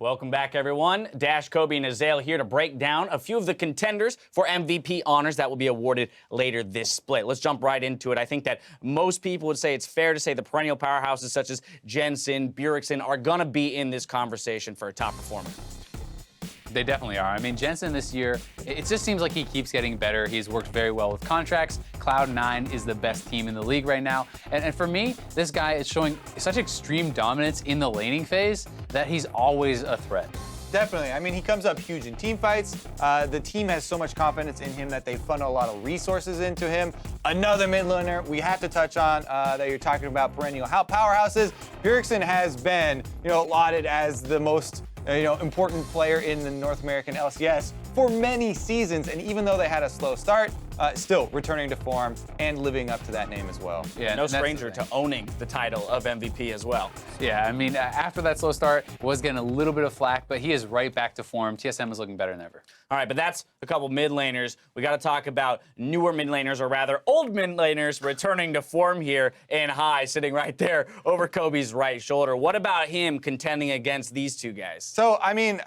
Welcome back, everyone. Dash, Kobe, and Azael here to break down a few of the contenders for MVP honors that will be awarded later this split. Let's jump right into it. I think that most people would say it's fair to say the perennial powerhouses such as Jensen, Bjergsen are going to be in this conversation for a top performer. They definitely are. I mean, Jensen this year, it just seems like he keeps getting better. He's worked very well with contracts. Cloud9 is the best team in the league right now. And for me, this guy is showing such extreme dominance in the laning phase that he's always a threat. Definitely. I mean, he comes up huge in team fights. The team has so much confidence in him that they funnel a lot of resources into him. Another mid laner we have to touch on that you're talking about perennial powerhouses. Bjergsen has been, lauded as the most important player in the North American LCS for many seasons, and even though they had a slow start, still returning to form and living up to that name as well. Yeah, no stranger to owning the title of MVP as well. Yeah, I mean, after that slow start, was getting a little bit of flack, but he is right back to form. TSM is looking better than ever. All right, but that's a couple mid laners. We got to talk about newer mid laners, or rather old mid laners returning to form here. And High sitting right there over Kobe's right shoulder. What about him contending against these two guys? So, I mean,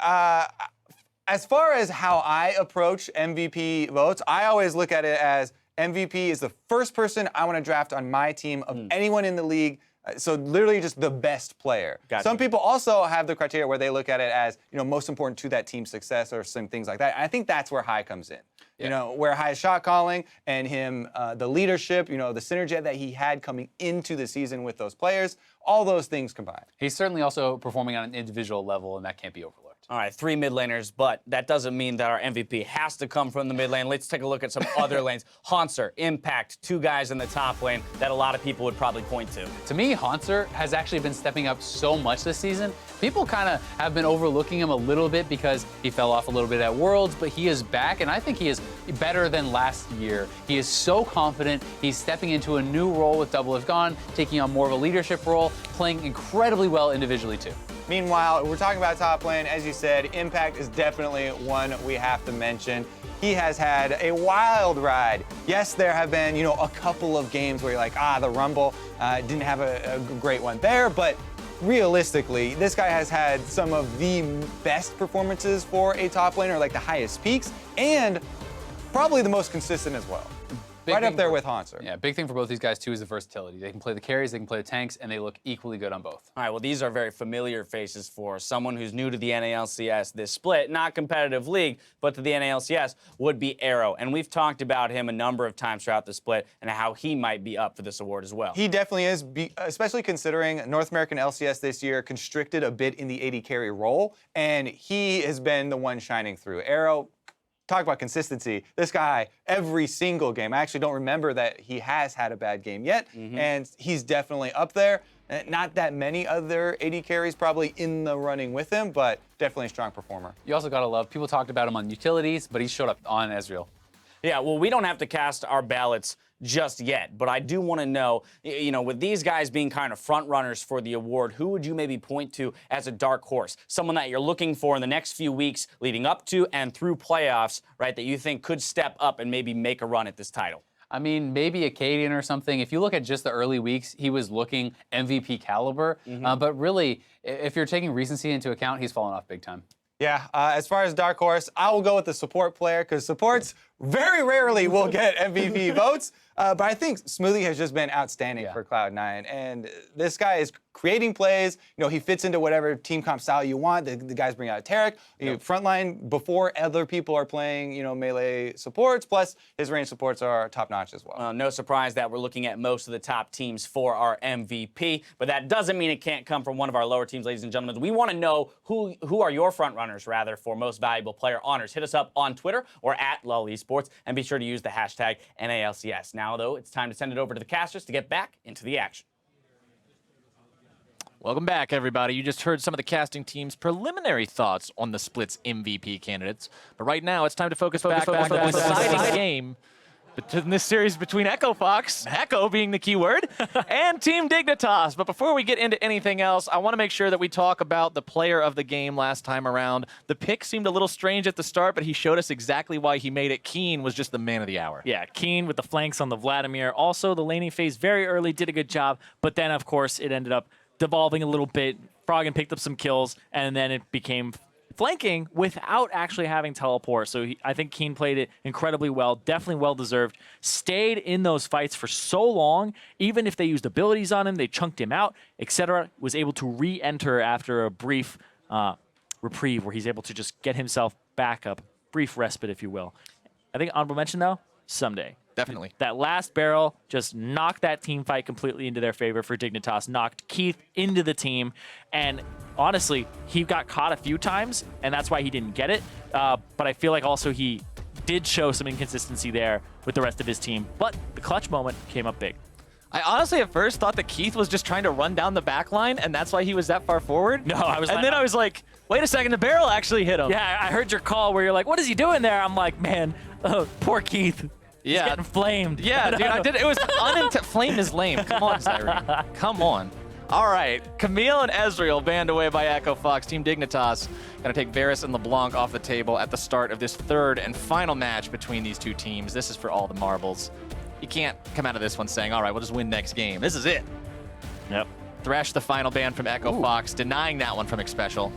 as far as how I approach MVP votes, I always look at it as MVP is the first person I want to draft on my team of anyone in the league. So literally just the best player. Gotcha. Some people also have the criteria where they look at it as, most important to that team's success or some things like that. And I think that's where High comes in. Yeah. Where High's shot calling and him, the leadership, the synergy that he had coming into the season with those players, all those things combined. He's certainly also performing on an individual level, and that can't be overlooked. All right, 3 mid laners, but that doesn't mean that our MVP has to come from the mid lane. Let's take a look at some other lanes. Hauntzer, Impact, 2 guys in the top lane that a lot of people would probably point to. To me, Hauntzer has actually been stepping up so much this season. People kind of have been overlooking him a little bit because he fell off a little bit at Worlds, but he is back, and I think he is better than last year. He is so confident. He's stepping into a new role with Double If Gone, taking on more of a leadership role, playing incredibly well individually too. Meanwhile, we're talking about top lane. As you said, Impact is definitely one we have to mention. He has had a wild ride. Yes, there have been, a couple of games where you're like, the Rumble didn't have a great one there, but realistically, this guy has had some of the best performances for a top laner, like the highest peaks, and probably the most consistent as well. Right up there with Hauntzer. Yeah, big thing for both these guys, too, is the versatility. They can play the carries, they can play the tanks, and they look equally good on both. All right, well, these are very familiar faces for someone who's new to the NALCS. This split, not competitive league, but to the NALCS, would be Arrow. And we've talked about him a number of times throughout the split and how he might be up for this award as well. He definitely is, especially considering North American LCS this year constricted a bit in the AD carry role, and he has been the one shining through. Arrow, talk about consistency. This guy, every single game. I actually don't remember that he has had a bad game yet, and he's definitely up there. Not that many other AD carries probably in the running with him, but definitely a strong performer. You also got to love, people talked about him on utilities, but he showed up on Ezreal. Yeah, well, we don't have to cast our ballots just yet, but I do want to know, with these guys being kind of front runners for the award, who would you maybe point to as a dark horse? Someone that you're looking for in the next few weeks leading up to and through playoffs, right, that you think could step up and maybe make a run at this title? I mean, maybe a Cadian or something. If you look at just the early weeks, he was looking MVP caliber, but really, if you're taking recency into account, he's fallen off big time. Yeah, as far as dark horse, I will go with the support player because supports very rarely will get MVP votes. But I think Smoothie has just been outstanding for Cloud9. And this guy is creating plays. He fits into whatever team comp style you want. The guys bring out Tarek. Frontline before other people are playing, melee supports. Plus, his range supports are top-notch as well. No surprise that we're looking at most of the top teams for our MVP. But that doesn't mean it can't come from one of our lower teams, ladies and gentlemen. We want to know who are your front runners, rather, for most valuable player honors. Hit us up on Twitter or at Esports, and be sure to use the hashtag NALCS. Now, though, it's time to send it over to the casters to get back into the action. Welcome back, everybody. You just heard some of the casting team's preliminary thoughts on the split's MVP candidates. But right now, it's time to focus back on the deciding game in this series between Echo Fox, Echo being the key word, and Team Dignitas. But before we get into anything else, I want to make sure that we talk about the player of the game last time around. The pick seemed a little strange at the start, but he showed us exactly why he made it. Keen was just the man of the hour. Yeah, Keen with the flanks on the Vladimir. Also, the laning phase very early did a good job, but then, of course, it ended up devolving a little bit. Froggen picked up some kills, and then it became flanking without actually having teleport. So I think Keen played it incredibly well, definitely well-deserved. Stayed in those fights for so long, even if they used abilities on him, they chunked him out, etc. Was able to re-enter after a brief reprieve where he's able to just get himself back up. Brief respite, if you will. I think honorable mention, though, someday. Definitely. That last barrel just knocked that team fight completely into their favor for Dignitas, knocked Keith into the team, and honestly, he got caught a few times, and that's why he didn't get it. But I feel like also he did show some inconsistency there with the rest of his team, but the clutch moment came up big. I honestly at first thought that Keith was just trying to run down the back line, and that's why he was that far forward. No, I was and like, then I was like, wait a second, the barrel actually hit him. Yeah, I heard your call where you're like, what is he doing there? I'm like, man, poor Keith. He's Yeah. getting flamed. Yeah, dude, I did. It was flame is lame. Come on, Cyrene. Come on. All right, Camille and Ezreal banned away by Echo Fox. Team Dignitas gonna take Varus and LeBlanc off the table at the start of this third and final match between these two teams. This is for all the marbles. You can't come out of this one saying, all right, we'll just win next game. This is it. Yep. Thresh, the final ban from Echo Fox, denying that one from Xpecial.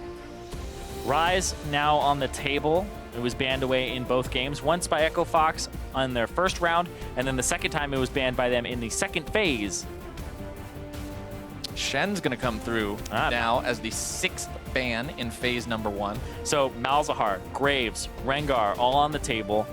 Rise now on the table. It was banned away in both games, once by Echo Fox on their first round, and then the second time it was banned by them in the second phase. Shen's gonna come through now as the 6th ban in phase number 1. So Malzahar, Graves, Rengar, all on the table.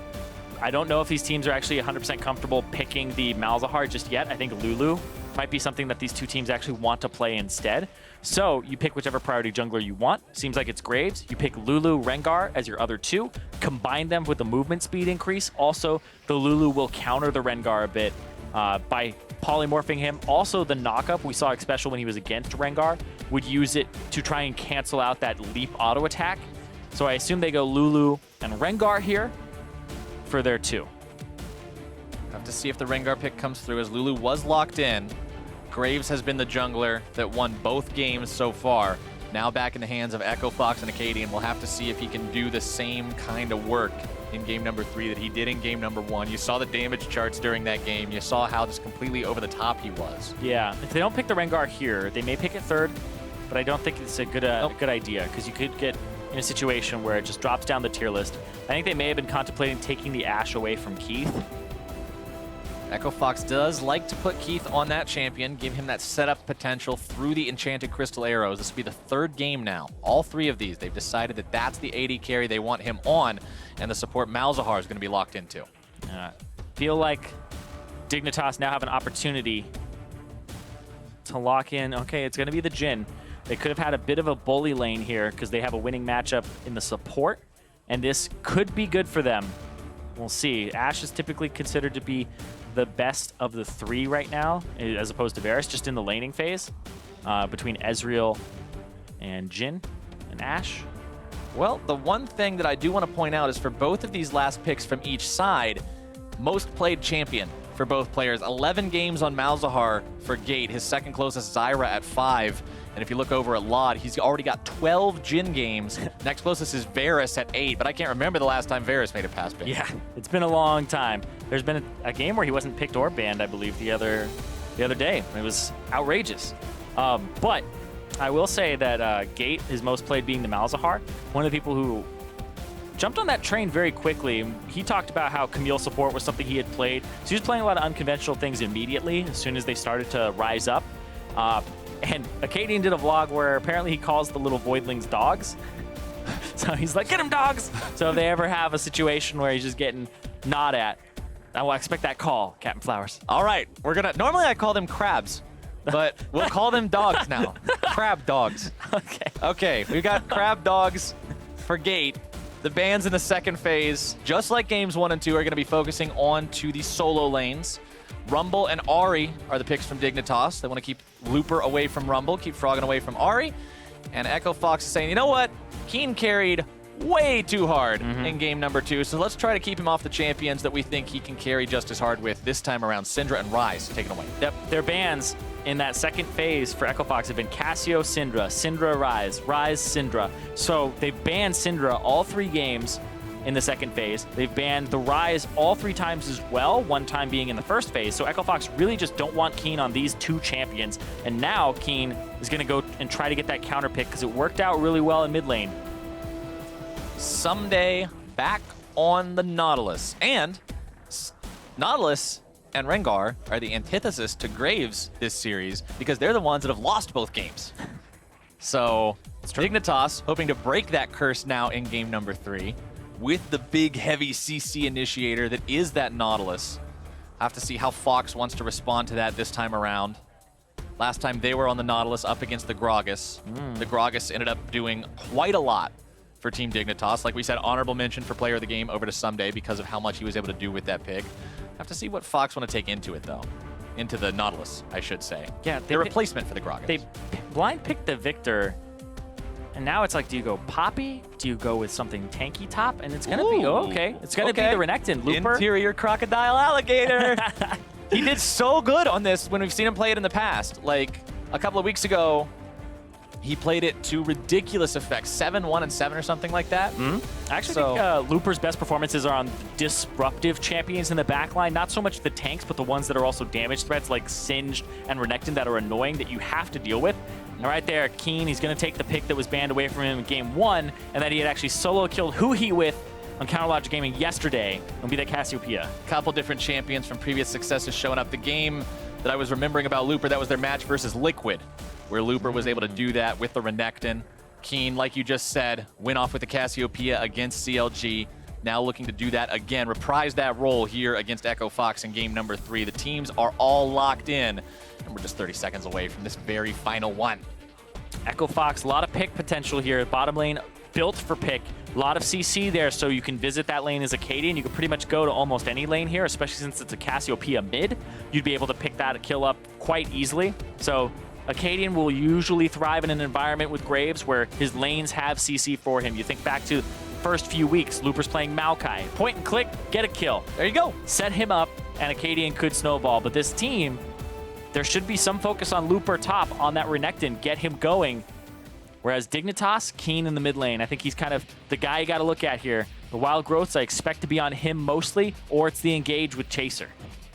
I don't know if these teams are actually 100% comfortable picking the Malzahar just yet. I think Lulu might be something that these two teams actually want to play instead. So you pick whichever priority jungler you want. Seems like it's Graves. You pick Lulu, Rengar as your other two. Combine them with the movement speed increase. Also, the Lulu will counter the Rengar a bit by polymorphing him. Also, the knockup we saw Xpecial when he was against Rengar would use it to try and cancel out that leap auto attack. So I assume they go Lulu and Rengar here for their two. Have to see if the Rengar pick comes through as Lulu was locked in. Graves has been the jungler that won both games so far. Now back in the hands of Echo Fox and Acadian. We'll have to see if he can do the same kind of work in game number 3 that he did in game number 1. You saw the damage charts during that game. You saw how just completely over the top he was. Yeah, if they don't pick the Rengar here, they may pick it third, but I don't think it's a good idea because you could get in a situation where it just drops down the tier list. I think they may have been contemplating taking the Ashe away from Keith. Echo Fox does like to put Keith on that champion, give him that setup potential through the Enchanted Crystal Arrows. This will be the 3rd game now. All 3 of these, they've decided that that's the AD carry they want him on, and the support Malzahar is going to be locked into. Feel like Dignitas now have an opportunity to lock in. Okay, it's going to be the Jhin. They could have had a bit of a bully lane here because they have a winning matchup in the support, and this could be good for them. We'll see. Ashe is typically considered to be the best of the 3 right now, as opposed to Varus, just in the laning phase, between Ezreal and Jhin and Ashe. Well, the one thing that I do want to point out is for both of these last picks from each side, most played champion for both players. 11 games on Malzahar for Gate, his second closest Zyra at 5. And if you look over at Lod, he's already got 12 Jhin games. Next closest is Varus at 8, but I can't remember the last time Varus made it past Bane. Yeah, it's been a long time. There's been a game where he wasn't picked or banned, I believe, the other day. It was outrageous. But I will say that Gate, his most played being the Malzahar, one of the people who jumped on that train very quickly. He talked about how Camille support was something he had played. So he was playing a lot of unconventional things immediately as soon as they started to rise up. And Acadian did a vlog where apparently he calls the little voidlings dogs. So he's like, get him, dogs! So if they ever have a situation where he's just getting gnawed at, I will expect that call, Captain Flowers. All right, normally I call them crabs, but we'll call them dogs now. Crab dogs. Okay. Okay, we've got crab dogs for Gate. The bans in the second phase, just like games 1 and 2, are going to be focusing on to the solo lanes. Rumble and Ahri are the picks from Dignitas. They want to keep Looper away from Rumble, keep Froggen away from Ahri. And Echo Fox is saying, you know what? Keen carried way too hard in game number 2, so let's try to keep him off the champions that we think he can carry just as hard with this time around. Syndra and Ryze, take it away. Yep, their bans in that second phase for Echo Fox have been Cassio, Syndra, Syndra, Ryze, Ryze, Syndra. So they banned Syndra all 3 games. in the second phase. They've banned the Rise all 3 times as well, one time being in the first phase. So Echo Fox really just don't want Keen on these 2 champions. And now Keen is going to go and try to get that counter pick because it worked out really well in mid lane. Someday back on the Nautilus. And Nautilus and Rengar are the antithesis to Graves this series because they're the ones that have lost both games. So Dignitas hoping to break that curse now in game number 3 with the big heavy CC initiator that is that Nautilus. Have to see how Fox wants to respond to that this time around. Last time they were on the Nautilus up against the Gragas. The Gragas ended up doing quite a lot for Team Dignitas. Like we said, honorable mention for player of the game over to Someday because of how much he was able to do with that pick. Have to see what Fox want to take into it, though. Into the Nautilus, I should say. Yeah, the replacement for the Gragas. They blind picked the Victor, and now it's like, do you go Poppy? Do you go with something tanky top? And it's going to be, okay. It's going to be the Renekton. Looper. Interior crocodile alligator. He did so good on this when we've seen him play it in the past. Like, a couple of weeks ago, he played it to ridiculous effect. 7-1 and 7 or something like that. I actually think Looper's best performances are on disruptive champions in the backline. Not so much the tanks, but the ones that are also damage threats like Singed and Renekton that are annoying that you have to deal with. And right there, Keen, he's going to take the pick that was banned away from him in game 1 and that he had actually solo killed Huhi with on Counterlogic Gaming yesterday. It'll be that Cassiopeia. Couple different champions from previous successes showing up. The game that I was remembering about Looper, that was their match versus Liquid, where Looper was able to do that with the Renekton. Keen, like you just said, went off with the Cassiopeia against CLG. Now looking to do that again, reprise that role here against Echo Fox in game number 3. The teams are all locked in, and we're just 30 seconds away from this very final one. Echo Fox, a lot of pick potential here. Bottom lane built for pick. A lot of CC there, so you can visit that lane as Acadian. You can pretty much go to almost any lane here, especially since it's a Cassiopeia mid. You'd be able to pick that kill up quite easily. So Acadian will usually thrive in an environment with Graves where his lanes have CC for him. You think back to the first few weeks, Looper's playing Maokai. Point and click, get a kill. There you go. Set him up, and Acadian could snowball. But this team, there should be some focus on Looper top on that Renekton, get him going. Whereas Dignitas, Keen in the mid lane. I think he's kind of the guy you got to look at here. The Wild Growths, I expect to be on him mostly, or it's the engage with Chaser.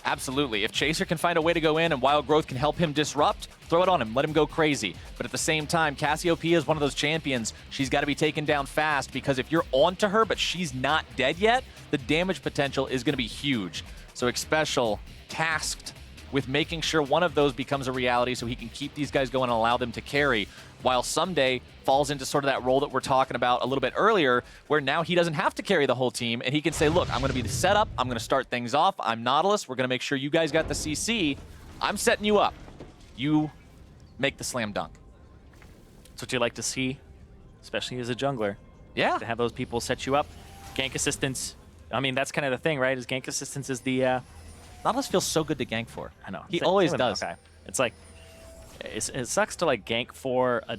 Absolutely. If Chaser can find a way to go in and Wild Growth can help him disrupt, throw it on him, let him go crazy. But at the same time, Cassiopeia is one of those champions. She's got to be taken down fast because if you're onto her but she's not dead yet, the damage potential is going to be huge. So Xpecial tasked with making sure one of those becomes a reality so he can keep these guys going and allow them to carry, while Someday falls into sort of that role that we're talking about a little bit earlier, where now he doesn't have to carry the whole team, and he can say, look, I'm going to be the setup, I'm going to start things off, I'm Nautilus, we're going to make sure you guys got the CC, I'm setting you up. You make the slam dunk. That's what you like to see, especially as a jungler. Yeah. To have those people set you up. Gank assistance, I mean, that's kind of the thing, right? Is gank assistance is the... Nautilus feels so good to gank for. I know. He always does. Okay. It's like, it sucks to like gank for a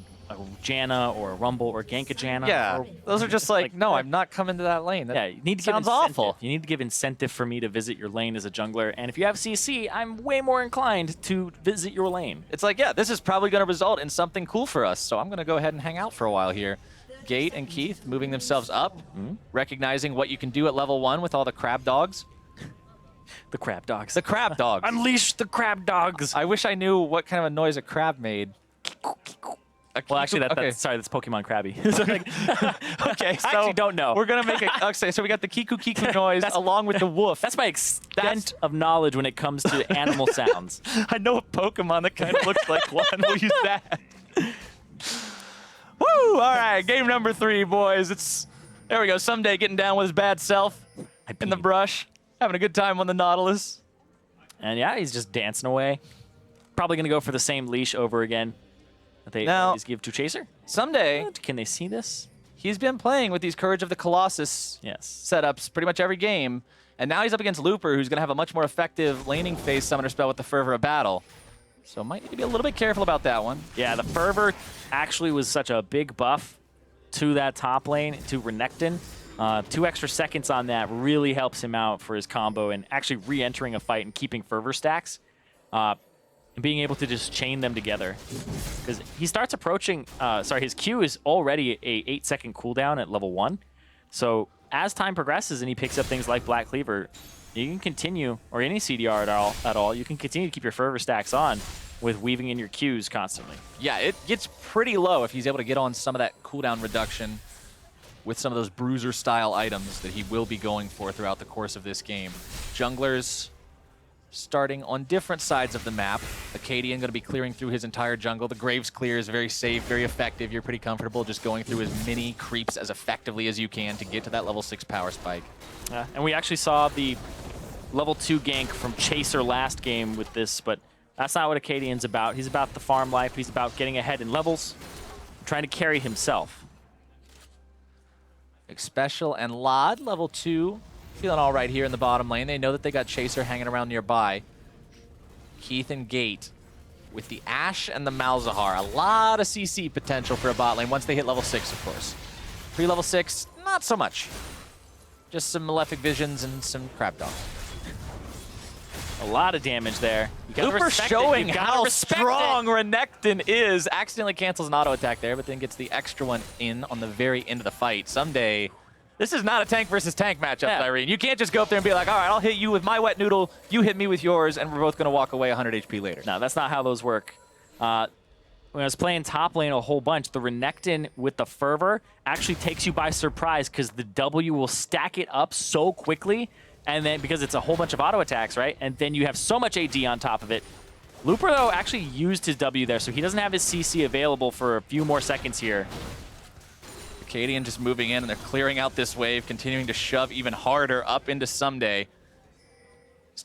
Janna or a Rumble or gank a Janna. Yeah, or, those are just like, no, I'm not coming to that lane. That yeah, you need to give sounds incentive. awful. You need to give incentive for me to visit your lane as a jungler. And if you have CC, I'm way more inclined to visit your lane. It's like, yeah, this is probably going to result in something cool for us, so I'm going to go ahead and hang out for a while here. Gate and Keith moving themselves up, recognizing what you can do at level 1 with all the crab dogs. The crab dogs. The crab dogs. Unleash the crab dogs. I wish I knew what kind of a noise a crab made. Well, actually, that's Pokemon Krabby. Okay, so I actually don't know. We're going to make it. Okay, so we got the Kiku Kiku noise along with the woof. That's my extent of knowledge when it comes to animal sounds. I know a Pokemon that kind of looks like one. We'll use that. Woo! All right, game number 3, boys. There we go. Someday getting down with his bad self in the brush. Having a good time on the Nautilus. And yeah, he's just dancing away. Probably going to go for the same leash over again that they always give to Chaser. Someday, Can they see this? he's been playing with these Courage of the Colossus setups pretty much every game. And now he's up against Looper, who's going to have a much more effective laning phase summoner spell with the Fervor of Battle. So might need to be a little bit careful about that one. Yeah, the Fervor actually was such a big buff to that top lane, to Renekton. 2 extra seconds on that really helps him out for his combo and actually re-entering a fight and keeping Fervor stacks. And being able to just chain them together. Because he starts approaching, his Q is already a 8-second cooldown at level 1. So as time progresses and he picks up things like Black Cleaver, you can continue, or any CDR at all, you can continue to keep your fervor stacks on with weaving in your Qs constantly. Yeah, it gets pretty low if he's able to get on some of that cooldown reduction with some of those bruiser-style items that he will be going for throughout the course of this game. Junglers starting on different sides of the map. Acadian going to be clearing through his entire jungle. The Graves clear is very safe, very effective. You're pretty comfortable just going through as many creeps as effectively as you can to get to that level 6 power spike. Yeah, and we actually saw the level 2 gank from Chaser last game with this, but that's not what Acadian's about. He's about the farm life. He's about getting ahead in levels, trying to carry himself. Special and Lod, level 2, feeling all right here in the bottom lane. They know that they got Chaser hanging around nearby. Keith and Gate with the Ashe and the Malzahar. A lot of CC potential for a bot lane once they hit level 6, of course. Pre-level 6, not so much. Just some Malefic Visions and some Crab Dogs. A lot of damage there. You gotta Looper respect showing it. You gotta how respect strong it. Renekton is. Accidentally cancels an auto attack there, but then gets the extra one in on the very end of the fight. Someday, this is not a tank versus tank matchup, Yeah. Irene. You can't just go up there and be like, all right, I'll hit you with my wet noodle, you hit me with yours, and we're both going to walk away 100 HP later. No, that's not how those work. When I was playing top lane a whole bunch, the Renekton with the Fervor actually takes you by surprise because the W will stack it up so quickly, and then because it's a whole bunch of auto attacks, right? And then you have so much AD on top of it. Looper, though, actually used his W there, so he doesn't have his CC available for a few more seconds here. Acadian just moving in, and they're clearing out this wave, continuing to shove even harder up into Someday.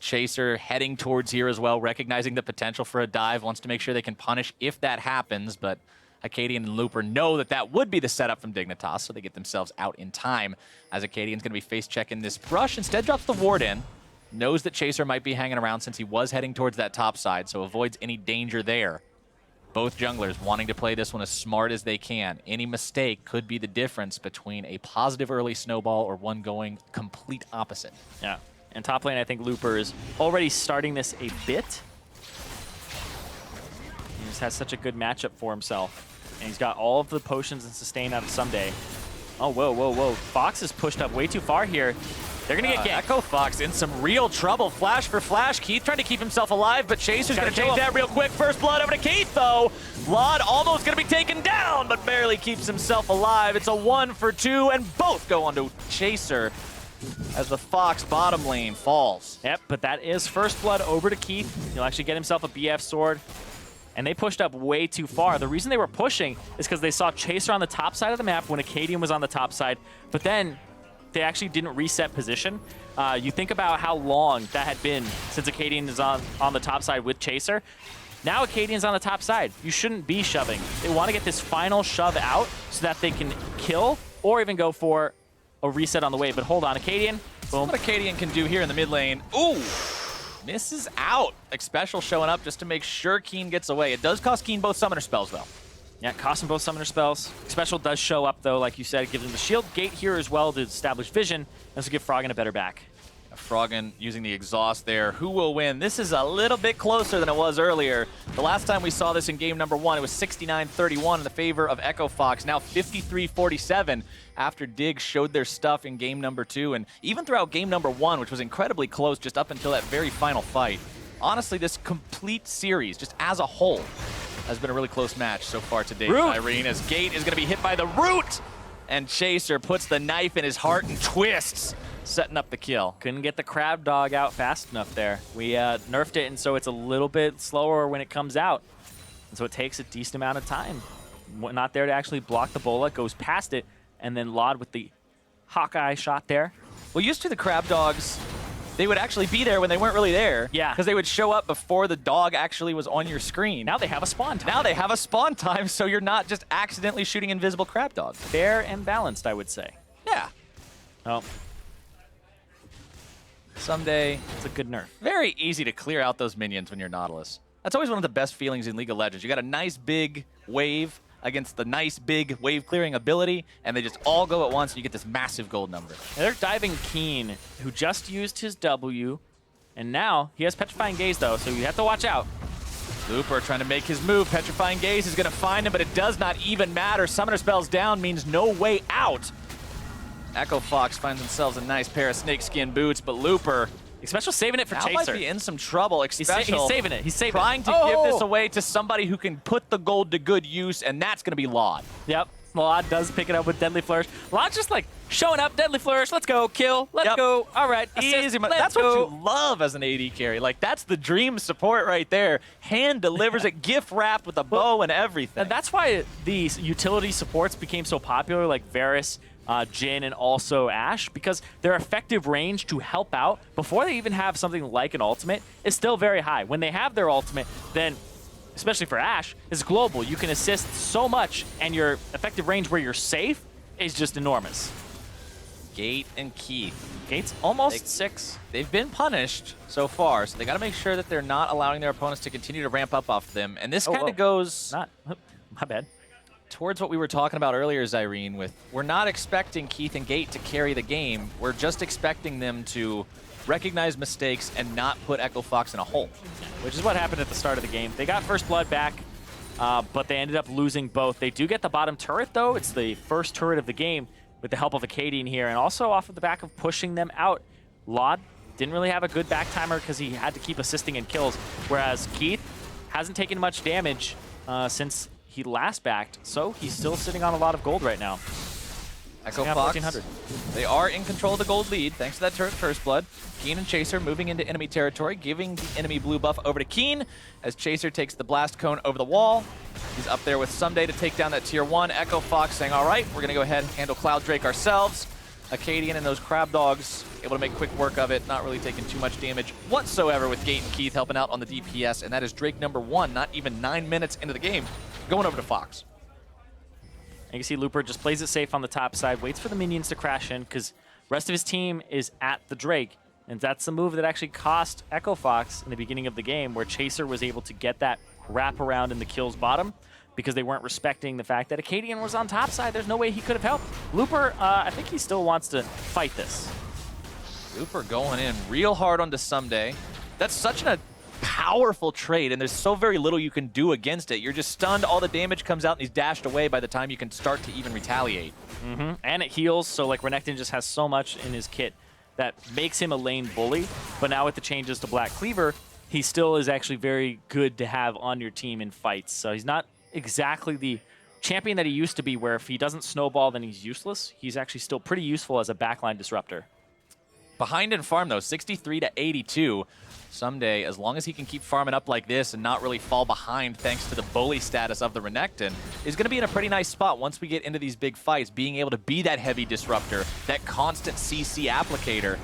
Chaser heading towards here as well, recognizing the potential for a dive, wants to make sure they can punish if that happens, but Acadian and Looper know that that would be the setup from Dignitas, so they get themselves out in time as Acadian's going to be face-checking this brush. Instead drops the ward in, knows that Chaser might be hanging around since he was heading towards that top side, so avoids any danger there. Both junglers wanting to play this one as smart as they can. Any mistake could be the difference between a positive early snowball or one going complete opposite. Yeah. And top lane, I think Looper is already starting this a bit. He just has such a good matchup for himself. And he's got all of the potions and sustain out of Someday. Oh, whoa, whoa, whoa. Fox is pushed up way too far here. They're going to get ganked. Echo Fox in some real trouble. Flash for flash. Keith trying to keep himself alive, but Chaser's going to change that real quick. First blood over to Keith, though. Lod almost going to be taken down, but barely keeps himself alive. It's a 1 for 2, and both go onto Chaser as the Fox bottom lane falls. Yep, but that is first blood over to Keith. He'll actually get himself a BF sword. And they pushed up way too far. The reason they were pushing is because they saw Chaser on the top side of the map when Acadian was on the top side, but then they actually didn't reset position. You think about how long that had been since Acadian is on the top side with Chaser. Now Acadian's on the top side. You shouldn't be shoving. They want to get this final shove out so that they can kill or even go for a reset on the wave. But hold on, Acadian. Boom. What Acadian can do here in the mid lane. Ooh! Misses out. Special showing up just to make sure Keen gets away. It does cost Keen both summoner spells, though. Yeah, cost him both summoner spells. Special does show up, though, like you said. It gives him the shield gate here as well to establish vision. And this will give Froggen a better back. Froggen using the exhaust there. Who will win? This is a little bit closer than it was earlier. The last time we saw this in game number 1, it was 69-31 in the favor of Echo Fox. Now 53-47 after Dig showed their stuff in game number 2. And even throughout game number 1, which was incredibly close just up until that very final fight. Honestly, this complete series, just as a whole, has been a really close match so far today, Irene, as Gate is going to be hit by the root. And Chaser puts the knife in his heart and twists, setting up the kill. Couldn't get the crab dog out fast enough there. We nerfed it, and so it's a little bit slower when it comes out. And so it takes a decent amount of time. Not there to actually block the bola, goes past it, and then Lod with the Hawkeye shot there. Well, used to the crab dogs, they would actually be there when they weren't really there. Yeah. Because they would show up before the dog actually was on your screen. Now they have a spawn time. Now they have a spawn time, so you're not just accidentally shooting invisible crab dogs. Fair and balanced, I would say. Yeah. Oh, Someday, it's a good nerf. very easy to clear out those minions when you're Nautilus. That's always one of the best feelings in League of Legends. You got a nice big wave against the nice big wave clearing ability, and they just all go at once, and you get this massive gold number. And they're diving Keen, who just used his W, and now he has Petrifying Gaze, though, so you have to watch out. Looper trying to make his move. Petrifying Gaze is going to find him, but it does not even matter. Summoner spells down means no way out. Echo Fox finds themselves a nice pair of snakeskin boots, but Looper Special saving it for now Chaser. might be in some trouble. He's saving it. He's saving trying it. to give this away to somebody who can put the gold to good use, and that's going to be Laud. Yep. Laud does pick it up with Deadly Flourish. Laud's just like showing up, Deadly Flourish, let's go, kill, let's go. All right, Easy. let's That's go. what you love as an AD carry. Like, that's the dream support right there. Hand delivers it, gift wrapped with a bow and everything. And that's why these utility supports became so popular, like Varus, Jhin, and also Ashe, because their effective range to help out before they even have something like an ultimate is still very high. When they have their ultimate, then, especially for Ashe, is global. You can assist so much, and your effective range where you're safe is just enormous. Gate and Keith. Gate's almost 6. They've been punished so far, so they got to make sure that they're not allowing their opponents to continue to ramp up off them. And this kind of goes My bad. towards what we were talking about earlier, Zyrene, with we're not expecting Keith and Gate to carry the game. We're just expecting them to recognize mistakes and not put Echo Fox in a hole. Which is what happened at the start of the game. They got first blood back, but they ended up losing both. They do get the bottom turret, though. It's the first turret of the game with the help of Acadian here, and also off of the back of pushing them out. Laud didn't really have a good back timer because he had to keep assisting in kills, whereas Keith hasn't taken much damage since he last backed, so he's still sitting on a lot of gold right now. Echo Yeah, Fox, 1400. they are in control of the gold lead thanks to that turret first blood. Keen and Chaser moving into enemy territory, giving the enemy blue buff over to Keen as Chaser takes the blast cone over the wall. He's up there with Someday to take down that tier 1. Echo Fox saying, all right, we're going to go ahead and handle Cloud Drake ourselves. Acadian and those Crab Dogs able to make quick work of it, not really taking too much damage whatsoever with Gate and Keith helping out on the DPS, and that is Drake number 1, not even 9 minutes into the game, going over to Fox. And you can see Looper just plays it safe on the top side, waits for the minions to crash in, because rest of his team is at the Drake. And that's the move that actually cost Echo Fox in the beginning of the game, where Chaser was able to get that wrap around in the kills bottom, because they weren't respecting the fact that Acadian was on top side. There's no way he could have helped. Looper, I think he still wants to fight this. Looper going in real hard onto Someday. That's such a powerful trade, and there's so very little you can do against it. You're just stunned, all the damage comes out, and he's dashed away by the time you can start to even retaliate. And it heals, so like Renekton just has so much in his kit that makes him a lane bully. But now with the changes to Black Cleaver, he still is actually very good to have on your team in fights. So he's not exactly the champion that he used to be, where if he doesn't snowball, then he's useless. He's actually still pretty useful as a backline disruptor. Behind in farm, though, 63 to 82. Someday, as long as he can keep farming up like this and not really fall behind thanks to the bully status of the Renekton, is going to be in a pretty nice spot once we get into these big fights, being able to be that heavy disruptor, that constant CC applicator.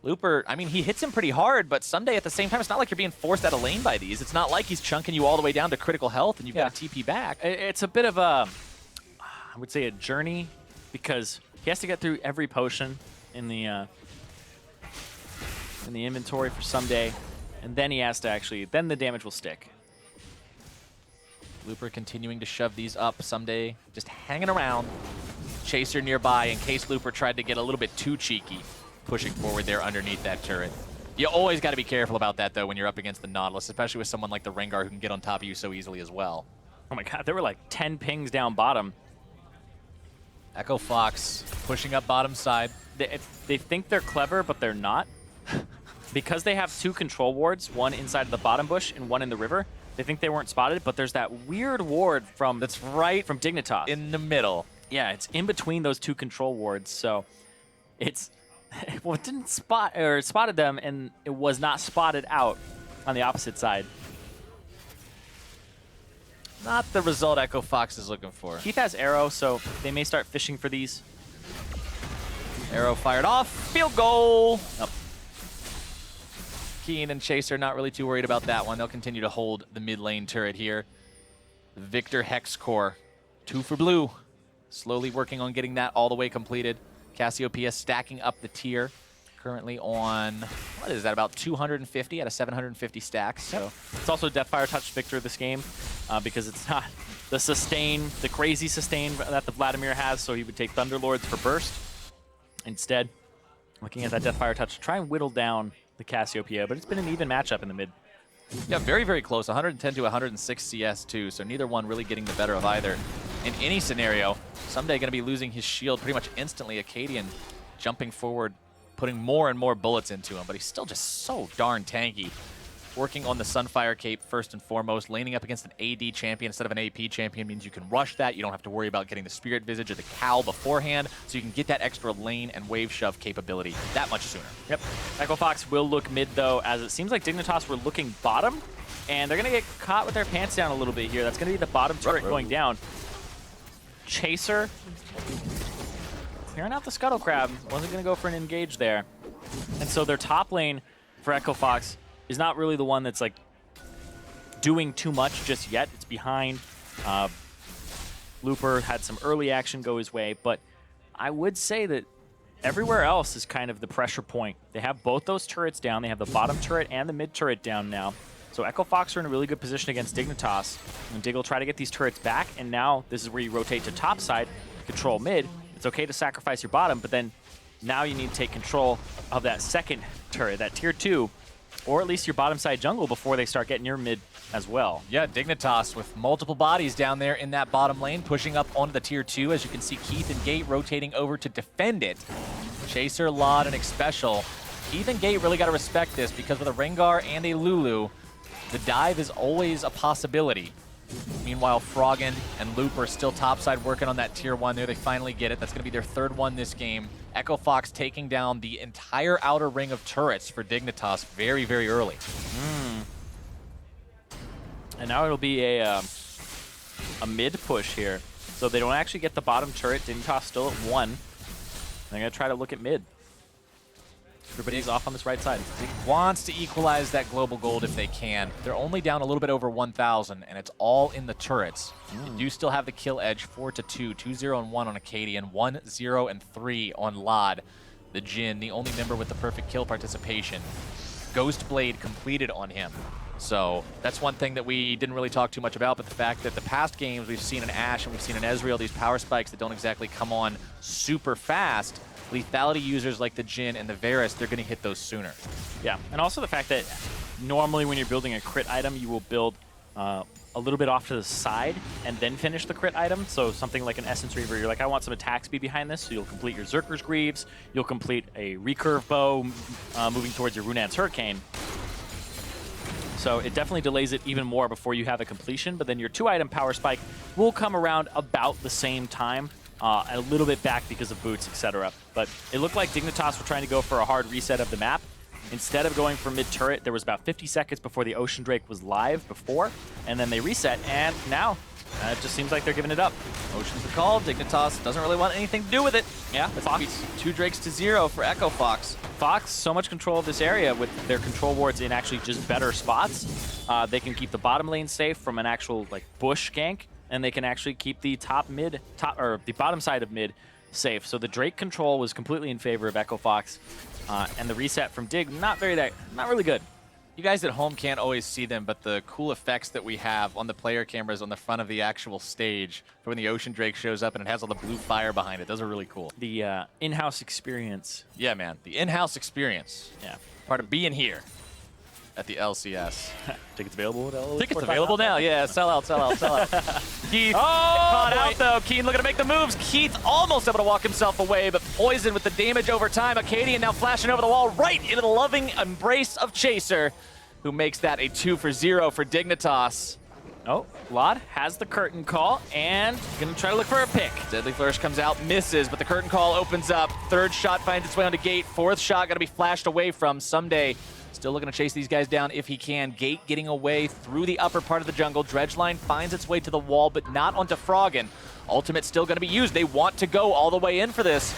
Looper, I mean, he hits him pretty hard, but Someday at the same time, it's not like you're being forced out of lane by these. It's not like he's chunking you all the way down to critical health and you've got to TP back. It's a bit of a, I would say, a journey, because he has to get through every potion in the inventory for Someday, and then he has to actually, then the damage will stick. Looper continuing to shove these up. Someday just hanging around. Chaser nearby in case Looper tried to get a little bit too cheeky, pushing forward there underneath that turret. You always got to be careful about that, though, when you're up against the Nautilus, especially with someone like the Rengar who can get on top of you so easily as well. Oh my god, there were like 10 pings down bottom. Echo Fox pushing up bottom side. They think they're clever, but they're not. Because they have 2 control wards, one inside of the bottom bush and one in the river, they think they weren't spotted, but there's that weird ward from That's right from Dignitas. in the middle. Yeah, it's in between those 2 control wards, so it's well, it didn't spot, or it spotted them, and it was not spotted out on the opposite side. Not the result Echo Fox is looking for. Keith has arrow, so they may start fishing for these. Arrow fired off. Field goal. Nope. Keen and Chaser not really too worried about that one. They'll continue to hold the mid lane turret here. Victor Hex Core, 2 for blue. Slowly working on getting that all the way completed. Cassiopeia stacking up the tier. Currently on, what is that, about 250 out of 750 stacks. So It's also Deathfire Touch Victor this game, because it's not the sustain, the crazy sustain that the Vladimir has, so he would take Thunderlords for burst. Instead, looking at that Deathfire Touch to try and whittle down the Cassiopeia, but it's been an even matchup in the mid. yeah, very, very close. 110 to 106 CS too, so neither one really getting the better of either. in any scenario. Someday going to be losing his shield pretty much instantly. Acadian jumping forward, putting more and more bullets into him, but he's still just so darn tanky. Working on the Sunfire Cape first and foremost. Laning up against an AD champion instead of an AP champion means you can rush that. You don't have to worry about getting the Spirit Visage or the Cowl beforehand, so you can get that extra lane and wave shove capability that much sooner. Yep. Echo Fox will look mid, though, as it seems like Dignitas were looking bottom, and they're going to get caught with their pants down a little bit here. That's going to be the bottom turret going down. Chaser clearing out the Scuttle Crab. Wasn't going to go for an engage there. And so their top lane for Echo Fox is not really the one that's like doing too much just yet. It's behind. Looper had some early action go his way, but I would say that everywhere else is kind of the pressure point. They have both those turrets down. They have the bottom turret and the mid turret down now. So Echo Fox are in a really good position against Dignitas. And Dig will try to get these turrets back, and now this is where you rotate to top side, control mid. It's okay to sacrifice your bottom, but then now you need to take control of that second turret, that tier 2, or at least your bottom side jungle before they start getting your mid as well. Yeah, Dignitas with multiple bodies down there in that bottom lane, pushing up onto the tier 2. As you can see, Keith and Gate rotating over to defend it. Chaser, Lod, and Xpecial. Keith and Gate really got to respect this because with a Rengar and a Lulu, the dive is always a possibility. Meanwhile, Froggen and Loop are still topside working on that tier 1 there. They finally get it. That's going to be their third one this game. Echo Fox taking down the entire outer ring of turrets for Dignitas very, very early. And now it'll be a mid push here. So they don't actually get the bottom turret. Dignitas still at 1. They're going to try to look at mid. Everybody's off on this right side. Dig wants to equalize that global gold if they can. They're only down a little bit over 1,000, and it's all in the turrets. You do still have the kill edge, 4-2, 2-0 and 1 on Acadian, 1-0 and 3 on Lod. The Jhin, the only member with the perfect kill participation. Ghost Blade completed on him. So that's one thing that we didn't really talk too much about, but the fact that the past games we've seen an Ashe and we've seen an Ezreal, these power spikes that don't exactly come on super fast. Lethality users like the Jhin and the Varus, they're going to hit those sooner. Yeah, and also the fact that normally when you're building a crit item, you will build a little bit off to the side and then finish the crit item. So something like an Essence Reaver, you're like, I want some attack speed behind this, so you'll complete your Zerker's Greaves, you'll complete a recurve bow moving towards your Runaan's Hurricane. So it definitely delays it even more before you have a completion, but then your 2-item power spike will come around about the same time. A little bit back because of boots, etc. But it looked like Dignitas were trying to go for a hard reset of the map. Instead of going for mid-turret, there was about 50 seconds before the Ocean Drake was live before, and then they reset, and now it just seems like they're giving it up. Ocean's the call. Dignitas doesn't really want anything to do with it. Yeah, Fox. 2 Drakes to 0 for Echo Fox. Fox, so much control of this area with their control wards in actually just better spots. They can keep the bottom lane safe from an actual like bush gank, and they can actually keep the the bottom side of mid safe. So the Drake control was completely in favor of Echo Fox, and the reset from Dig not really good. You guys at home can't always see them, but the cool effects that we have on the player cameras on the front of the actual stage for when the Ocean Drake shows up and it has all the blue fire behind it, those are really cool. The in-house experience. Yeah, man, the in-house experience. Yeah. Part of being here at the LCS. Tickets available at LCS. Tickets available now, yeah. Sell out, sell out, sell out. Keith caught out, though. Keith looking to make the moves. Keith almost able to walk himself away, but poisoned with the damage over time. Acadian now flashing over the wall right into the loving embrace of Chaser, who makes that a 2-for-0 for Dignitas. Oh, Lod has the curtain call and gonna try to look for a pick. Deadly Flourish comes out, misses, but the curtain call opens up. Third shot finds its way onto Gate. Fourth shot gonna be flashed away from Someday. Still looking to chase these guys down if he can. Gate getting away through the upper part of the jungle. Dredgeline finds its way to the wall, but not onto Froggen. Ultimate still going to be used. They want to go all the way in for this.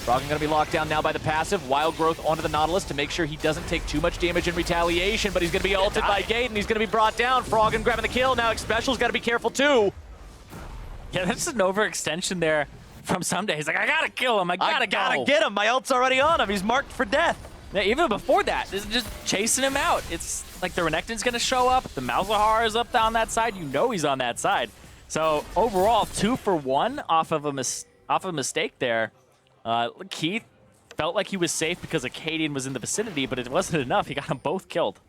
Froggen going to be locked down now by the passive. Wild Growth onto the Nautilus to make sure he doesn't take too much damage in retaliation, but he's going to be ulted by Gate, and he's going to be brought down. Froggen grabbing the kill. Now Xpecial's got to be careful, too. Yeah, that's an overextension there from Someday. He's like, I got to kill him. I gotta get him. My ult's already on him. He's marked for death. Yeah, even before that, this is just chasing him out. It's like the Renekton's going to show up. The Malzahar is up on that side. You know he's on that side. So overall, 2 for 1 off of a mistake there. Keith felt like he was safe because Acadian was in the vicinity, but it wasn't enough. He got them both killed.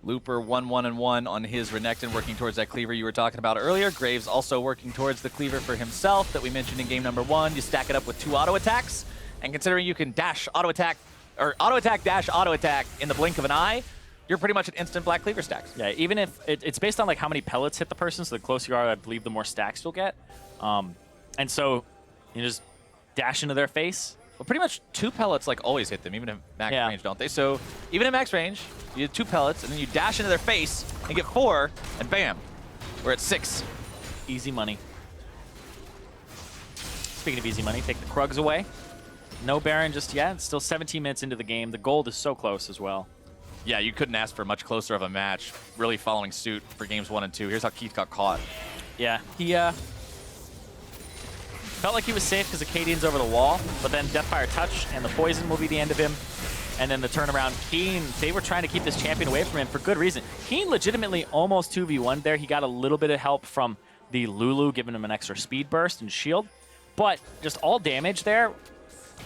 Looper 1-1-1 on his Renekton, working towards that cleaver you were talking about earlier. Graves also working towards the cleaver for himself that we mentioned in game number 1. You stack it up with 2 auto attacks, and considering you can dash auto attack, or auto attack dash auto attack in the blink of an eye, you're pretty much an instant black cleaver stacks. Yeah, even if it's based on like how many pellets hit the person, so the closer you are, I believe the more stacks you'll get. And so you just dash into their face. Well, pretty much 2 pellets like always hit them, even at max range, don't they? So even at max range, you have 2 pellets, and then you dash into their face and get 4, and bam, we're at 6. Easy money. Speaking of easy money, take the Krugs away. No Baron just yet. It's still 17 minutes into the game. The gold is so close as well. Yeah, you couldn't ask for much closer of a match, really following suit for games 1 and 2. Here's how Keith got caught. Yeah, he felt like he was safe because Acadian's over the wall, but then Deathfire Touch and the poison will be the end of him. And then the turnaround, Keen, they were trying to keep this champion away from him for good reason. Keen legitimately almost 2v1 there. He got a little bit of help from the Lulu, giving him an extra speed burst and shield. But just all damage there.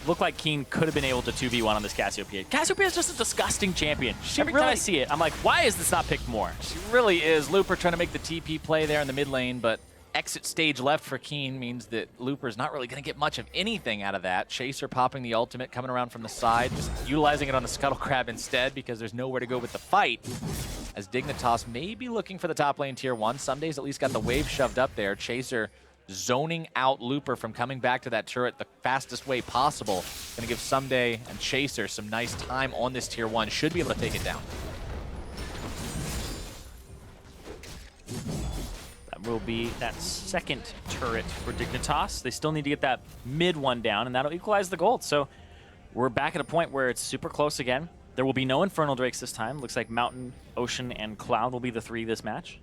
Looked like Keen could have been able to 2v1 on this Cassiopeia. Cassiopeia is just a disgusting champion. Every time I see it, I'm like, why is this not picked more? She really is. Looper trying to make the TP play there in the mid lane, but exit stage left for Keen means that Looper's not really going to get much of anything out of that. Chaser popping the ultimate, coming around from the side, just utilizing it on the Scuttle Crab instead because there's nowhere to go with the fight. As Dignitas may be looking for the top lane tier 1. Sunday's at least got the wave shoved up there. Chaser zoning out Looper from coming back to that turret the fastest way possible. Going to give Someday and Chaser some nice time on this tier 1. Should be able to take it down. That will be that second turret for Dignitas. They still need to get that mid one down, and that'll equalize the gold. So we're back at a point where it's super close again. There will be no Infernal Drakes this time. Looks like Mountain, Ocean, and Cloud will be the 3 this match.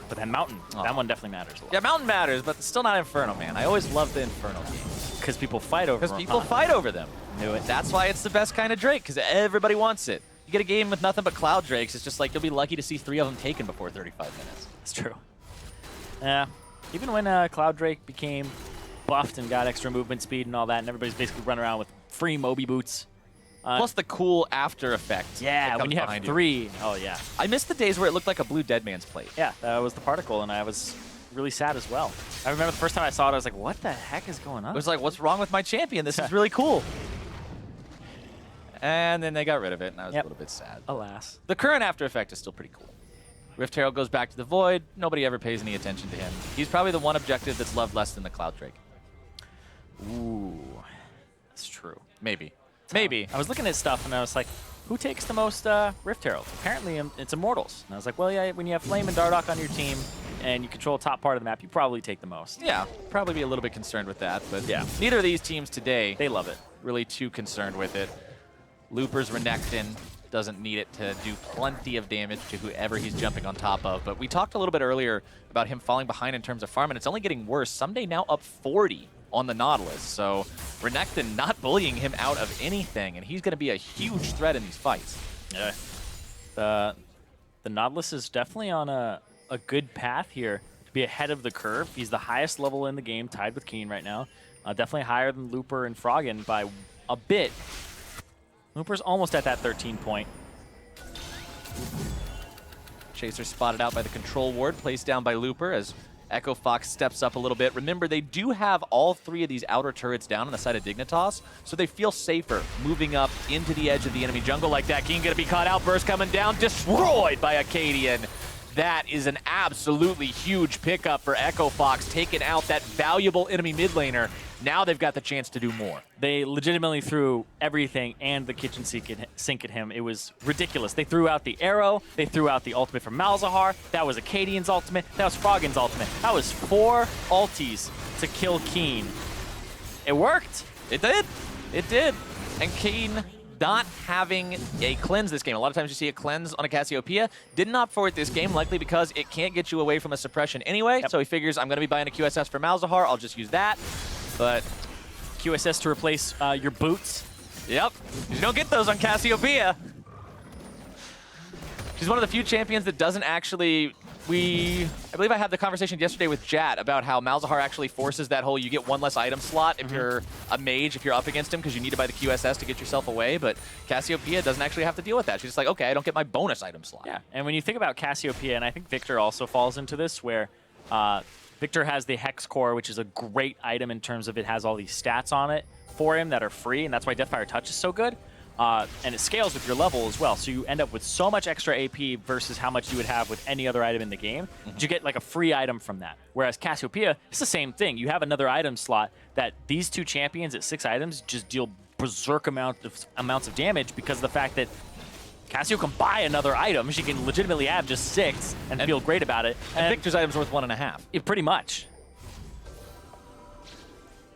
But then Mountain, that one definitely matters a lot. Yeah, Mountain matters, but it's still not Inferno, man. I always love the Inferno games. Because people fight over them. Because people fight over them. Knew it. That's why it's the best kind of Drake, because everybody wants it. You get a game with nothing but Cloud Drakes, it's just like you'll be lucky to see 3 of them taken before 35 minutes. That's true. Yeah. Even when Cloud Drake became buffed and got extra movement speed and all that, and everybody's basically running around with free Moby boots. Plus the cool after effect. Yeah, when you have 3. Oh, yeah. I miss the days where it looked like a blue Dead Man's plate. Yeah, that was the particle, and I was really sad as well. I remember the first time I saw it, I was like, what the heck is going on? It was like, what's wrong with my champion? This is really cool. And then they got rid of it, and I was a little bit sad. Alas. The current after effect is still pretty cool. Rift Herald goes back to the Void. Nobody ever pays any attention to him. He's probably the one objective that's loved less than the Cloud Drake. Ooh, that's true. Maybe. Maybe. I was looking at stuff, and I was like, who takes the most Rift Herald? Apparently, it's Immortals. And I was like, well, yeah, when you have Flame and Dardoch on your team, and you control top part of the map, you probably take the most. Yeah, probably be a little bit concerned with that, but yeah, neither of these teams today, they love it. Really too concerned with it. Looper's Renekton doesn't need it to do plenty of damage to whoever he's jumping on top of, but we talked a little bit earlier about him falling behind in terms of farm, and it's only getting worse. Someday now up 40 on the Nautilus, so Renekton not bullying him out of anything, and he's going to be a huge threat in these fights. Yeah. The Nautilus is definitely on a good path here to be ahead of the curve. He's the highest level in the game, tied with Keen right now. Definitely higher than Looper and Froggen by a bit. Looper's almost at that 13 point. Chaser spotted out by the control ward, placed down by Looper as Echo Fox steps up a little bit. Remember, they do have all 3 of these outer turrets down on the side of Dignitas, so they feel safer moving up into the edge of the enemy jungle like that. Keen gonna be caught out, burst coming down, destroyed by Acadian. That is an absolutely huge pickup for Echo Fox, taking out that valuable enemy mid laner. Now they've got the chance to do more. They legitimately threw everything and the kitchen sink at him. It was ridiculous. They threw out the arrow. They threw out the ultimate from Malzahar. That was Acadian's ultimate. That was Froggen's ultimate. That was 4 ultis to kill Keen. It worked. It did. It did. And Keen not having a cleanse this game. A lot of times you see a cleanse on a Cassiopeia. Didn't opt for it this game, likely because it can't get you away from a suppression anyway. Yep. So he figures, I'm going to be buying a QSS for Malzahar. I'll just use that. But QSS to replace your boots. Yep. You don't get those on Cassiopeia. She's one of the few champions that doesn't actually I believe I had the conversation yesterday with Jat about how Malzahar actually forces that whole you get one less item slot if you're a mage, if you're up against him, because you need to buy the QSS to get yourself away, but Cassiopeia doesn't actually have to deal with that. She's just like, okay, I don't get my bonus item slot. Yeah, and when you think about Cassiopeia, and I think Victor also falls into this, where Victor has the Hex Core, which is a great item in terms of it has all these stats on it for him that are free, and that's why Deathfire Touch is so good. And it scales with your level as well, so you end up with so much extra AP versus how much you would have with any other item in the game. You get like a free item from that. Whereas Cassiopeia, it's the same thing. You have another item slot that these two champions at 6 items just deal berserk amounts of damage because of the fact that Cassio can buy another item. She can legitimately have just 6 and feel great about it. And Victor's item's worth 1.5. Pretty much.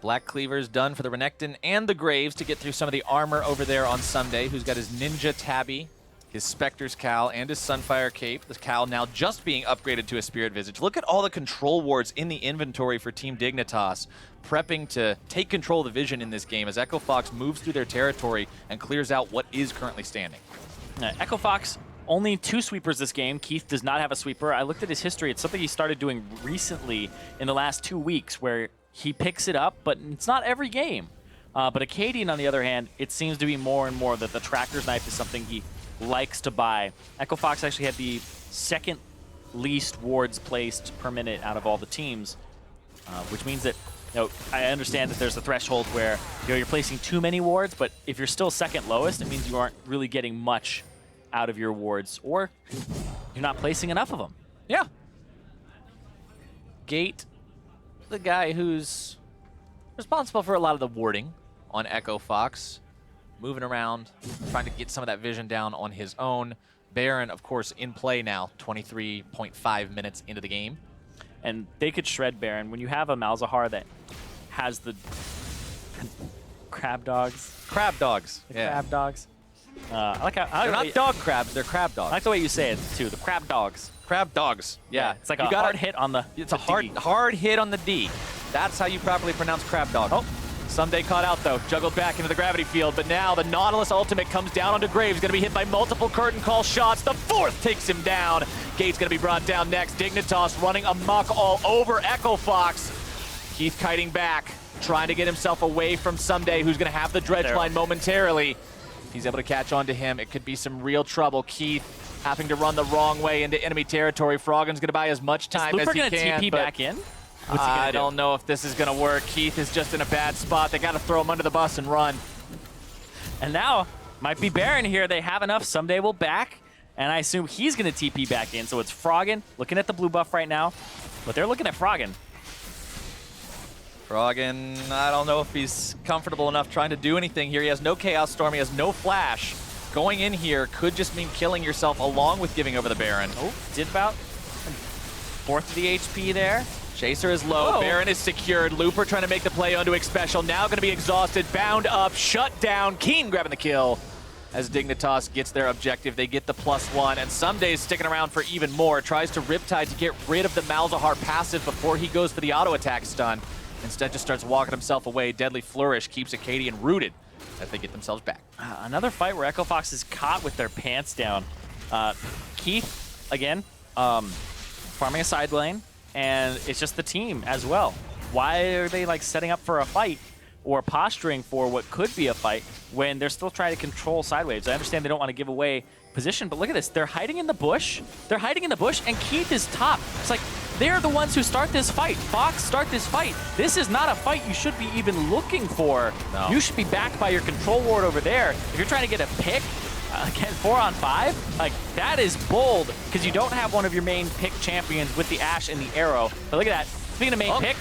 Black Cleaver's done for the Renekton and the Graves to get through some of the armor over there on Sunday, who's got his Ninja Tabby, his Spectre's Cowl, and his Sunfire Cape. The Cowl now just being upgraded to a Spirit Visage. Look at all the control wards in the inventory for Team Dignitas, prepping to take control of the vision in this game as Echo Fox moves through their territory and clears out what is currently standing. Echo Fox, only 2 sweepers this game. Keith does not have a sweeper. I looked at his history. It's something he started doing recently in the last 2 weeks where he picks it up, but it's not every game. But Acadian, on the other hand, it seems to be more and more that the Tracker's Knife is something he likes to buy. Echo Fox actually had the 2nd least wards placed per minute out of all the teams, which means that, I understand that there's a threshold where you're placing too many wards, but if you're still 2nd lowest, it means you aren't really getting much out of your wards, or you're not placing enough of them. Yeah. Gate, the guy who's responsible for a lot of the warding on Echo Fox, moving around, trying to get some of that vision down on his own. Baron, of course, in play now, 23.5 minutes into the game. And they could shred Baron. When you have a Malzahar that has the crab dogs. Crab dogs. Yeah. Crab dogs. I like how, they're not dog crabs, they're crab dogs. I like the way you say it, too. The crab dogs. Crab dogs. Yeah. It's like a hard hit on the It's a hard hit on the D. That's how you properly pronounce crab dog. Oh. Someday caught out, though. Juggled back into the gravity field, but now the Nautilus ultimate comes down onto Graves. Going to be hit by multiple curtain call shots. The 4th takes him down. Gate's going to be brought down next. Dignitas running amok all over Echo Fox. Keith kiting back, trying to get himself away from Someday, who's going to have the dredge line momentarily. He's able to catch on to him. It could be some real trouble. Keith having to run the wrong way into enemy territory. Froggen's going to buy as much time as he can. Is Looper going to TP back in? I don't know if this is going to work. Keith is just in a bad spot. They got to throw him under the bus and run. And now, might be Baron here. They have enough. Someday will back. And I assume he's going to TP back in. So it's Froggen looking at the blue buff right now. But they're looking at Froggen. Froggen, I don't know if he's comfortable enough trying to do anything here. He has no Chaos Storm. He has no Flash. Going in here could just mean killing yourself along with giving over the Baron. Oh, did about 4th of the HP there. Chaser is low. Whoa. Baron is secured. Looper trying to make the play onto X-Special. Now going to be exhausted. Bound up. Shut down. Keen grabbing the kill. As Dignitas gets their objective, they get the +1. And Someday is sticking around for even more. Tries to Riptide to get rid of the Malzahar passive before he goes for the auto attack stun. Instead just starts walking himself away. Deadly Flourish keeps Acadian rooted as they get themselves back. Another fight where Echo Fox is caught with their pants down. Keith, again, farming a side lane. And it's just the team as well. Why are they like setting up for a fight or posturing for what could be a fight when they're still trying to control side waves? I understand they don't want to give away position, but look at this. They're hiding in the bush. They're hiding in the bush, and Keith is top. It's like they're the ones who start this fight. Fox, start this fight. This is not a fight you should be even looking for. No. You should be backed by your control ward over there. If you're trying to get a pick, again, 4-on-5, like that is bold because you don't have one of your main pick champions with the Ashe and the Arrow. But look at that. Speaking of main pick,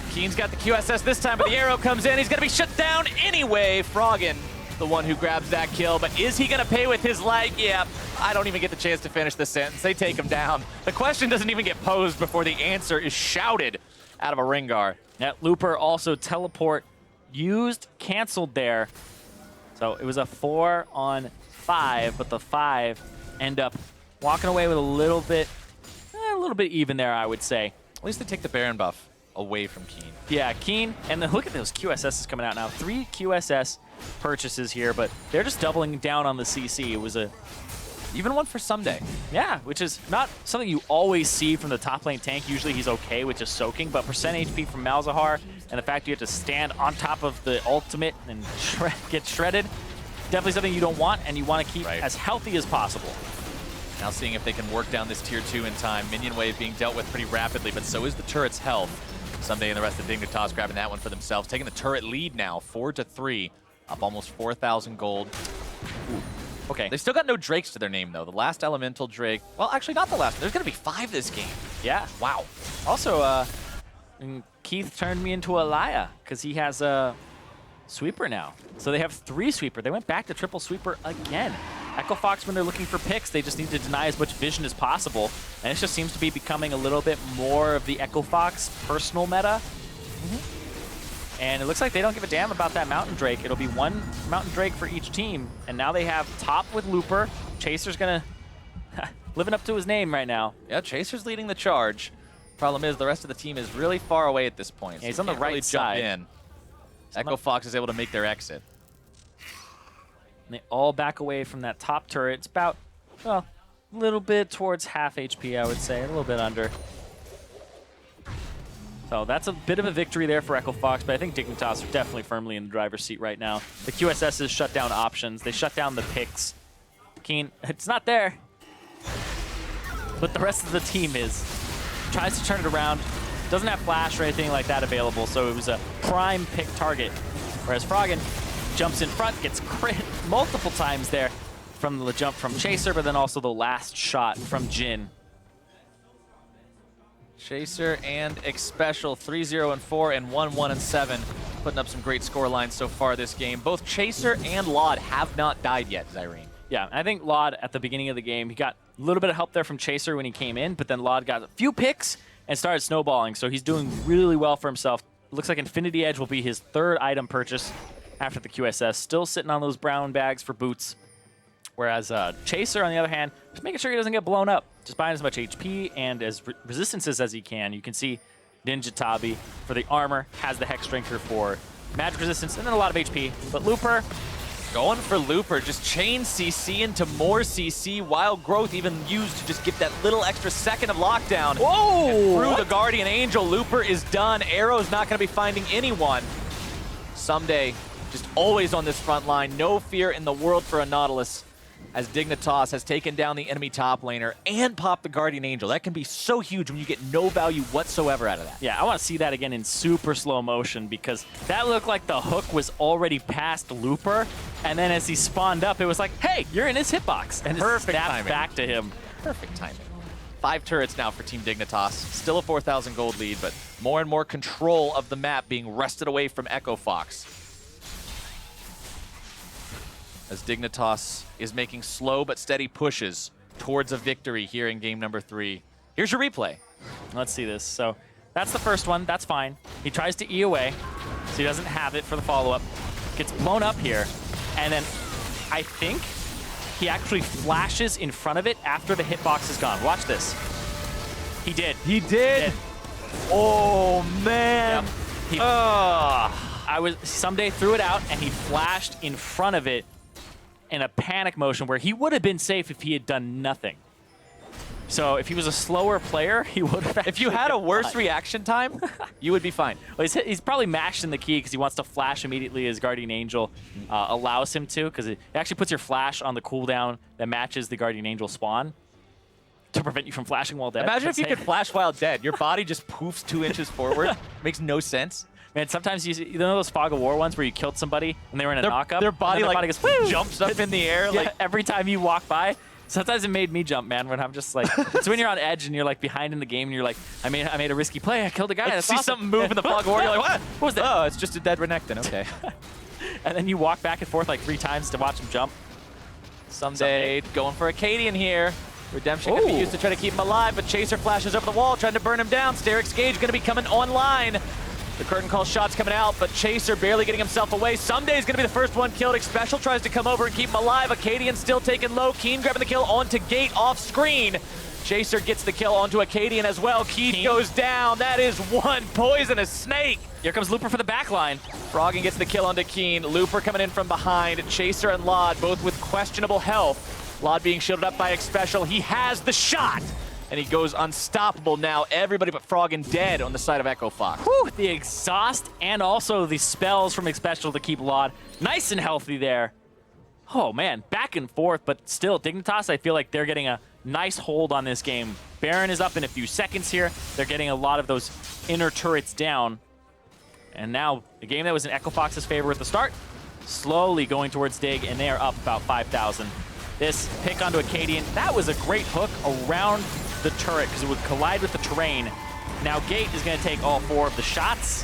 Keen's got the QSS this time, but the Arrow comes in. He's going to be shut down anyway. Froggen, the one who grabs that kill, but is he going to pay with his life? Yeah, I don't even get the chance to finish the sentence. They take him down. The question doesn't even get posed before the answer is shouted out of a Rengar. That Looper also teleport used, canceled there. So it was a 4-on-5, but the 5 end up walking away with a little bit even there, I would say. At least they take the Baron buff away from Keen. Yeah, Keen, and then look at those QSSs coming out now. 3 QSS purchases here, but they're just doubling down on the CC. It was a Even one for Someday. Yeah, which is not something you always see from the top lane tank. Usually he's okay with just soaking, but percent HP from Malzahar and the fact you have to stand on top of the ultimate and get shredded, definitely something you don't want, and you want to keep as healthy as possible. Now seeing if they can work down this tier 2 in time. Minion wave being dealt with pretty rapidly, but so is the turret's health. Someday and the rest of Dignitas grabbing that one for themselves, taking the turret lead now, 4-3, up almost 4,000 gold. Ooh. Okay. They've still got no Drakes to their name, though. The last Elemental Drake, well, actually not the last. There's going to be 5 this game. Yeah. Wow. Also, Keith turned me into a Laya because he has a sweeper now. So they have 3 sweeper. They went back to triple sweeper again. Echo Fox, when they're looking for picks, they just need to deny as much vision as possible. And it just seems to be becoming a little bit more of the Echo Fox personal meta. And it looks like they don't give a damn about that Mountain Drake. It'll be 1 Mountain Drake for each team. And now they have top with Looper. Chaser's gonna living up to his name right now. Yeah, Chaser's leading the charge. Problem is, the rest of the team is really far away at this point. Yeah, he's so on the can't right really side. Jump in. Echo Fox is able to make their exit. And they all back away from that top turret. It's about, well, a little bit towards half HP, I would say. A little bit under. So that's a bit of a victory there for Echo Fox, but I think Dignitas are definitely firmly in the driver's seat right now. The QSS's shut down options. They shut down the picks. Keen, it's not there. But the rest of the team is. Tries to turn it around. Doesn't have flash or anything like that available, so it was a prime pick target. Whereas Froggen jumps in front, gets crit multiple times there from the jump from Chaser, but then also the last shot from Jin. Chaser and Xpecial 3-0-4 and 1-1-7, putting up some great score lines so far this game. Both Chaser and Laud have not died yet, Zyrene. Yeah, I think Laud at the beginning of the game, he got a little bit of help there from Chaser when he came in, but then Laud got a few picks and started snowballing, so he's doing really well for himself. Looks like Infinity Edge will be his 3rd item purchase after the QSS. Still sitting on those brown bags for boots. Whereas Chaser, on the other hand, just making sure he doesn't get blown up. Just buying as much HP and as resistances as he can. You can see Ninja Tabi for the armor, has the Hex Drinker for magic resistance, and then a lot of HP. But Looper, going for Looper, just chain CC into more CC. Wild Growth even used to just get that little extra second of lockdown. whoa! And through the Guardian Angel, Looper is done. Arrow's not going to be finding anyone. Someday, just always on this front line. No fear in the world for a Nautilus, as Dignitas has taken down the enemy top laner and popped the Guardian Angel. That can be so huge when you get no value whatsoever out of that. Yeah, I want to see that again in super slow motion because that looked like the hook was already past Looper, and then as he spawned up, it was like, hey, you're in his hitbox, and Perfect snapped timing. back to him. Perfect timing. 5 turrets now for Team Dignitas. Still a 4,000 gold lead, but more and more control of the map being wrested away from Echo Fox. As Dignitas is making slow but steady pushes towards a victory here in game number 3. Here's your replay. Let's see this. So that's the first one. That's fine. He tries to E away, so he doesn't have it for the follow-up. Gets blown up here, and then I think he actually flashes in front of it after the hitbox is gone. Watch this. He did. He did? Oh, man. Yep. Someday threw it out, and he flashed in front of it in a panic motion where he would have been safe if he had done nothing. So if he was a slower player, he would have. If you had a worse reaction time, you would be fine. Well, he's probably mashed in the key because he wants to flash immediately as Guardian Angel allows him to, because it actually puts your flash on the cooldown that matches the Guardian Angel spawn to prevent you from flashing while dead. Imagine if you could flash while dead. Your body just poofs 2 inches forward. Makes no sense. Man, sometimes you know those Fog of War ones where you killed somebody and they were in a knockup? Their body, goes, woo! jumps up in the air. Yeah, Like every time you walk by. Sometimes it made me jump, man, when I'm just like, it's when you're on edge and you're like behind in the game and you're like, I made a risky play, I killed a guy. you That's see awesome. something move in the Fog of War, you're like, what? What was that? Oh, it's just a dead Renekton. Okay. And then you walk back and forth like 3 times to watch him jump. Someday going for Acadian here. Redemption going to be Ooh. used to try to keep him alive, but Chaser flashes over the wall, trying to burn him down. Steric's Gauge going to be coming online. The curtain call shot's coming out, but Chaser barely getting himself away. Someday's going to be the first one killed. Xpecial tries to come over and keep him alive. Acadian still taking low. Keen grabbing the kill onto Gate off screen. Chaser gets the kill onto Acadian as well. Keen goes down. That is one poisonous snake. Here comes Looper for the back line. Froggen gets the kill onto Keen. Looper coming in from behind. Chaser and Laud both with questionable health. Lod being shielded up by Xpecial. He has the shot, and he goes unstoppable now. Everybody but Froggen dead on the side of Echo Fox. Whew, the exhaust and also the spells from Xpecial to keep Lod nice and healthy there. Oh man, back and forth, but still, Dignitas, I feel like they're getting a nice hold on this game. Baron is up in a few seconds here. They're getting a lot of those inner turrets down. And now, the game that was in Echo Fox's favor at the start, slowly going towards Dig, and they are up about 5,000. This pick onto Acadian, that was a great hook around the turret because it would collide with the terrain. Now Gate is going to take all 4 of the shots.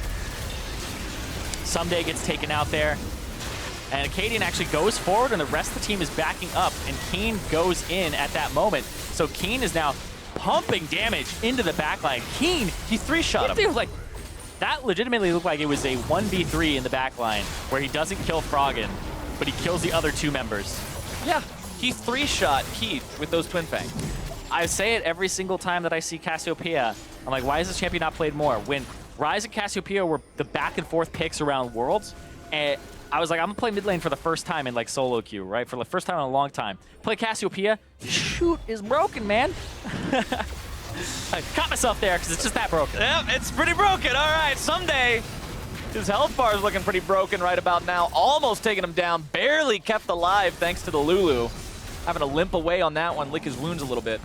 Someday gets taken out there. And Acadian actually goes forward, and the rest of the team is backing up, and Keen goes in at that moment. So Keen is now pumping damage into the backline. Keen, he 3-shot him. Like, that legitimately looked like it was a 1v3 in the backline, where he doesn't kill Froggen, but he kills the other 2 members. Yeah, he 3-shot Keith with those Twin Fangs. I say it every single time that I see Cassiopeia. I'm like, why is this champion not played more? When Ryze and Cassiopeia were the back and forth picks around Worlds, and I was like, I'm gonna play mid lane for the first time in like solo queue, right? For the first time in a long time. Play Cassiopeia, shoot is broken, man. I caught myself there because it's just that broken. Yep, it's pretty broken. All right, Someday. His health bar is looking pretty broken right about now. Almost taking him down. Barely kept alive thanks to the Lulu. Having to limp away on that one, lick his wounds a little bit.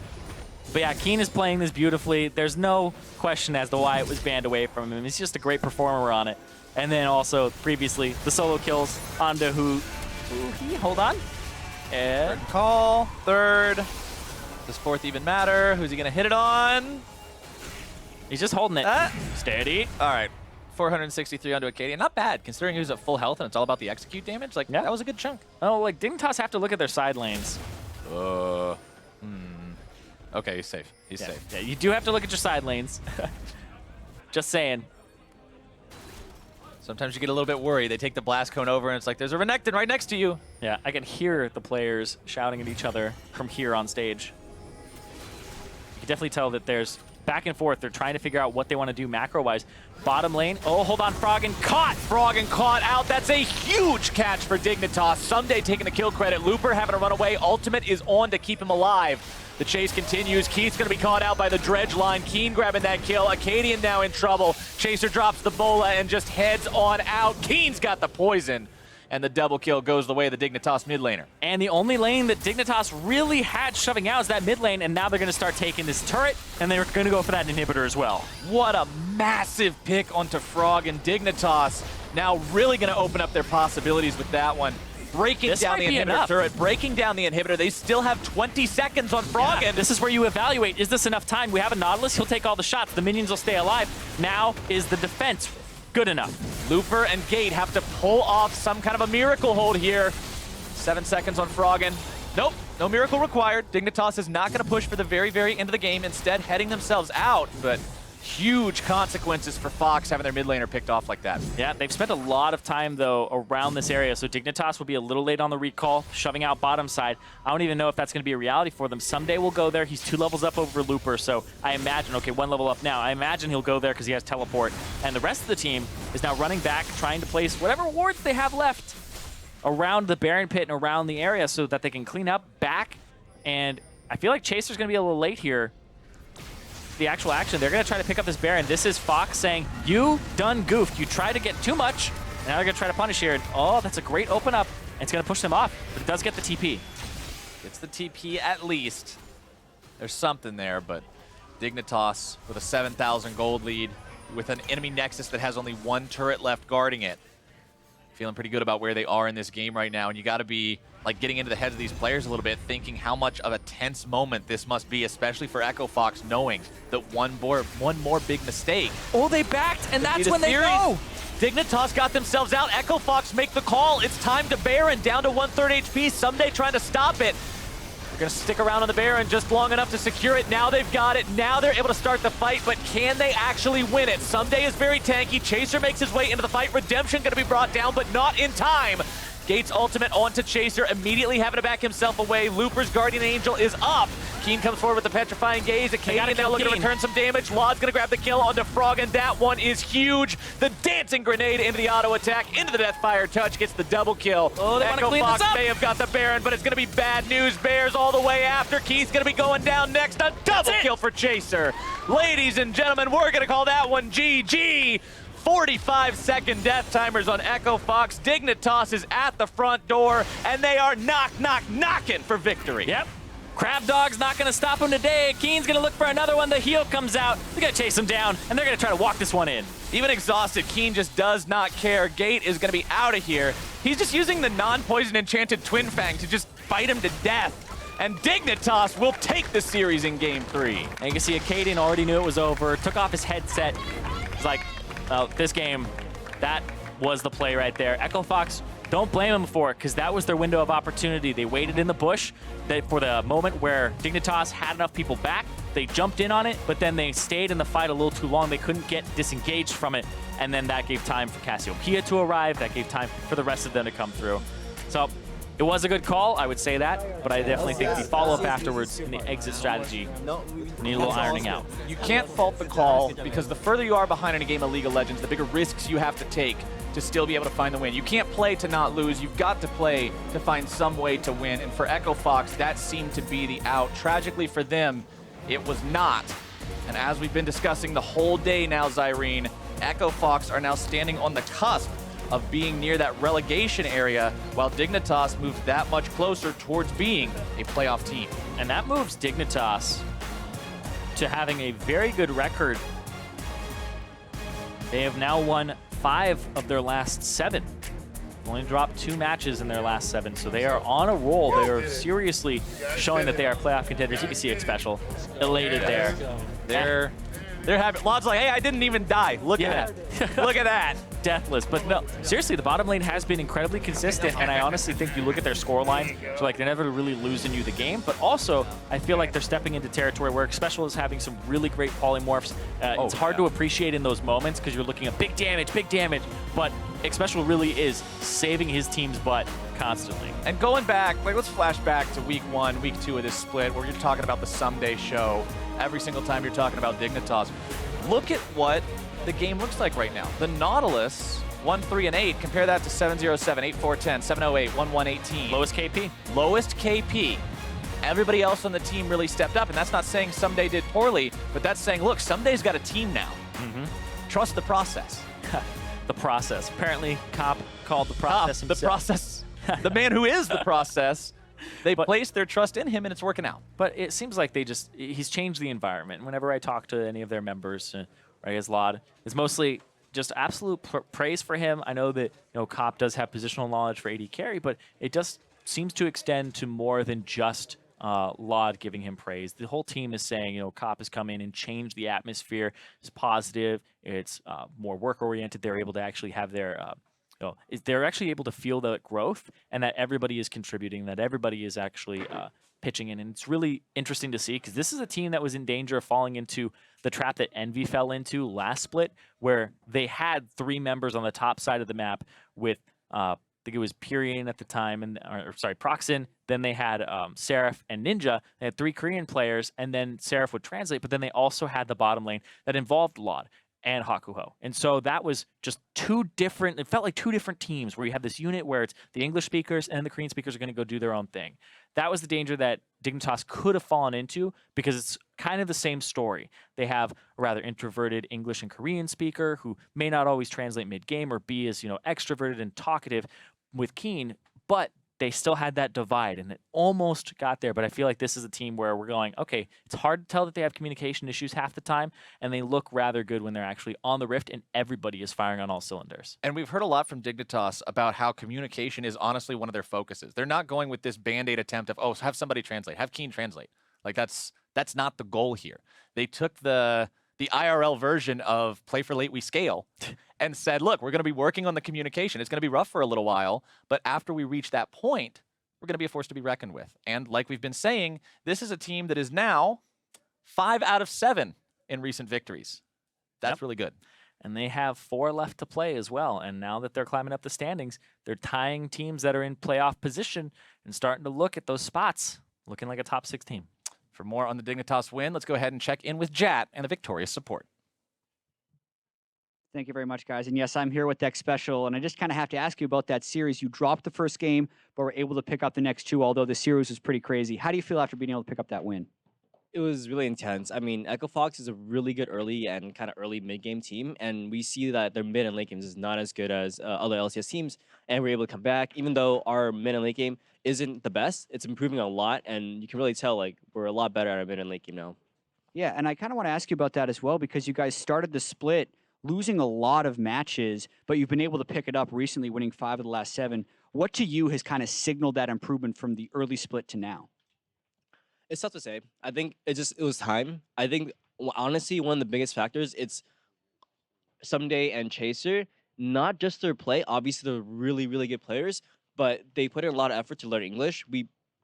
But yeah, Keen is playing this beautifully. There's no question as to why it was banned away from him. He's just a great performer on it. And then also, previously, the solo kills onto who he, hold on. And call, 3rd. Does 4th even matter? Who's he gonna hit it on? He's just holding it. Steady. All right, 463 onto Acadian. Not bad, considering he was at full health and it's all about the execute damage. Like, Yeah. that was a good chunk. Oh, like, Dignitas have to look at their side lanes. Okay, he's safe. He's safe. Yeah, you do have to look at your side lanes. Just saying. Sometimes you get a little bit worried. They take the blast cone over and it's like, there's a Renekton right next to you. Yeah, I can hear the players shouting at each other from here on stage. You can definitely tell that there's back and forth. They're trying to figure out what they want to do macro-wise. Bottom lane. Oh, hold on. Froggen caught. Froggen caught out. That's a huge catch for Dignitas. Someday taking the kill credit. Looper having to run away. Ultimate is on to keep him alive. The chase continues. Keith's going to be caught out by the dredge line. Keen grabbing that kill. Acadian now in trouble. Chaser drops the bola and just heads on out. Keen's got the poison. And the double kill goes the way of the Dignitas mid laner. And the only lane that Dignitas really had shoving out is that mid lane, and now they're going to start taking this turret, and they're going to go for that inhibitor as well. What a massive pick onto Froggen. Dignitas now really going to open up their possibilities with that one. Breaking This down might the be inhibitor enough. turret, breaking down the inhibitor. They still have 20 seconds on Froggen. Yeah, this is where you evaluate, is this enough time? We have a Nautilus, he'll take all the shots. The minions will stay alive. Now is the defense good enough? Looper and Gate have to pull off some kind of a miracle hold here. 7 seconds on Froggen. Nope, no miracle required. Dignitas is not going to push for the very, very end of the game, instead heading themselves out, but huge consequences for Fox having their mid laner picked off like that. Yeah, they've spent a lot of time, though, around this area, so Dignitas will be a little late on the recall, shoving out bottom side. I don't even know if that's going to be a reality for them. Someday we'll go there. He's 2 levels up over Looper, so I imagine, okay, 1 level up now. I imagine he'll go there because he has teleport. And the rest of the team is now running back, trying to place whatever wards they have left around the Baron pit and around the area so that they can clean up back. And I feel like Chaser's going to be a little late here. The actual action, they're going to try to pick up this Baron. This is Fox saying, you done goofed. You tried to get too much, and now they're going to try to punish here. And, oh, that's a great open up. And it's going to push them off, but it does get the TP. Gets the TP at least. There's something there, but Dignitas with a 7,000 gold lead with an enemy Nexus that has only 1 turret left guarding it. Feeling pretty good about where they are in this game right now, and you got to be like getting into the heads of these players a little bit, thinking how much of a tense moment this must be, especially for Echo Fox, knowing that one more big mistake. Oh, they backed, and that's when they go. Dignitas got themselves out. Echo Fox make the call. It's time to Baron, down to 1/3 HP. Someday trying to stop it. They're going to stick around on the Baron just long enough to secure it. Now they've got it. Now they're able to start the fight, but can they actually win it? Someday is very tanky. Chaser makes his way into the fight. Redemption going to be brought down, but not in time. Gates ultimate onto Chaser, immediately having to back himself away. Looper's Guardian Angel is up. Keen comes forward with the Petrifying Gaze. Acadian now looking to return some damage. Lod's going to grab the kill onto Frog, and that one is huge. The dancing grenade into the auto attack, into the Deathfire touch, gets the double kill. Oh, they want to Echo clean Fox this up. may have got the Baron, but it's going to be bad news. Bears all the way after. Keith's going to be going down next. A double kill for Chaser. Ladies and gentlemen, we're going to call that one GG. 45-second death timers on Echo Fox. Dignitas is at the front door, and they are knocking for victory. Yep. Crab Dog's not going to stop him today. Keen's going to look for another one. The heel comes out. They're going to chase him down, and they're going to try to walk this one in. Even exhausted, Keen just does not care. Gate is going to be out of here. He's just using the non-poison enchanted Twin Fang to just fight him to death. And Dignitas will take the series in Game 3. And you can see Acadian already knew it was over, took off his headset. It's like, this game, that was the play right there. Echo Fox, don't blame them for it, because that was their window of opportunity. They waited in the bush for the moment where Dignitas had enough people back. They jumped in on it, but then they stayed in the fight a little too long. They couldn't get disengaged from it, and then that gave time for Cassiopeia to arrive. That gave time for the rest of them to come through. So it was a good call, I would say that, but I definitely think the follow-up afterwards in the exit strategy need a little ironing out. You can't fault the call, because the further you are behind in a game of League of Legends, the bigger risks you have to take to still be able to find the win. You can't play to not lose. You've got to play to find some way to win. And for Echo Fox, that seemed to be the out. Tragically for them, it was not. And as we've been discussing the whole day now, Zyrene, Echo Fox are now standing on the cusp of being near that relegation area, while Dignitas moves that much closer towards being a playoff team. And that moves Dignitas to having a very good record. They have now won 5 of their last 7. Only dropped 2 matches in their last 7, so they are on a roll. They are seriously showing that they are playoff contenders. You can see it special, elated there. They're having, Lod's like, hey, I didn't even die. Look at that. Look at that. Deathless. But no, seriously, the bottom lane has been incredibly consistent, and I honestly think you look at their scoreline, so like they're never really losing you the game, but also I feel like they're stepping into territory where Special is having some really great polymorphs. It's hard to appreciate in those moments because you're looking at big damage, but Special really is saving his team's butt constantly. And going back, like, let's flash back to week 1, week 2 of this split, where you're talking about the Someday show every single time you're talking about Dignitas. Look at what the game looks like right now. The Nautilus, 1-3-8, compare that to 7-0-7, 8-4-10, 7-0-8, 1-1-18. Lowest KP. Lowest KP. Everybody else on the team really stepped up, and that's not saying Someday did poorly, but that's saying, look, Someday's got a team now. Trust the process. The process. Apparently, Cop called the process himself. The process. The man who is the process. They placed their trust in him, and it's working out. But it seems like he's changed the environment. Whenever I talk to any of their members, or I guess Lod, it's mostly just absolute praise for him. I know that Cop does have positional knowledge for AD carry, but it just seems to extend to more than just Lod giving him praise. The whole team is saying, Cop has come in and changed the atmosphere. It's positive. It's more work-oriented. They're able to actually have their they're actually able to feel the growth, and that everybody is contributing, that everybody is actually pitching in. And it's really interesting to see, because this is a team that was in danger of falling into the trap that Envy fell into last split, where they had 3 members on the top side of the map with, I think it was Pyrian at the time, Proxin. Then they had Seraph and Ninja. They had 3 Korean players, and then Seraph would translate, but then they also had the bottom lane that involved Lod and Hakuho. And so that was just it felt like 2 different teams, where you have this unit where it's the English speakers and the Korean speakers are going to go do their own thing. That was the danger that Dignitas could have fallen into, because it's kind of the same story. They have a rather introverted English and Korean speaker who may not always translate mid-game, or be as, extroverted and talkative with Keen, but they still had that divide, and it almost got there. But I feel like this is a team where we're going, okay, it's hard to tell that they have communication issues half the time, and they look rather good when they're actually on the Rift and everybody is firing on all cylinders. And we've heard a lot from Dignitas about how communication is honestly one of their focuses. They're not going with this Band-Aid attempt of, have somebody translate, have Keen translate. Like, that's not the goal here. They took the IRL version of play for late, we scale, and said, look, we're going to be working on the communication. It's going to be rough for a little while, but after we reach that point, we're going to be a force to be reckoned with. And like we've been saying, this is a team that is now 5 out of 7 in recent victories. That's really good. and they have 4 left to play as well. And now that they're climbing up the standings, they're tying teams that are in playoff position and starting to look at those spots, looking like a top 6 team. For more on the Dignitas win, let's go ahead and check in with Jat and the victorious support. Thank you very much, guys. And yes, I'm here with Deck Special, and I just kind of have to ask you about that series. You dropped the first game, but were able to pick up the next 2, although the series was pretty crazy. How do you feel after being able to pick up that win? It was really intense. I mean, Echo Fox is a really good early and kind of early mid-game team, and we see that their mid and late games is not as good as other LCS teams, and we're able to come back. Even though our mid and late game isn't the best, it's improving a lot, and you can really tell like we're a lot better at our mid and late game now. Yeah, and I kind of want to ask you about that as well, because you guys started the split losing a lot of matches, but you've been able to pick it up recently, winning 5 of the last 7. What to you has kind of signaled that improvement from the early split to now? It's tough to say. I think it was time. I think honestly one of the biggest factors, it's Someday and Chaser, not just their play. Obviously they're really, really good players, but they put in a lot of effort to learn English.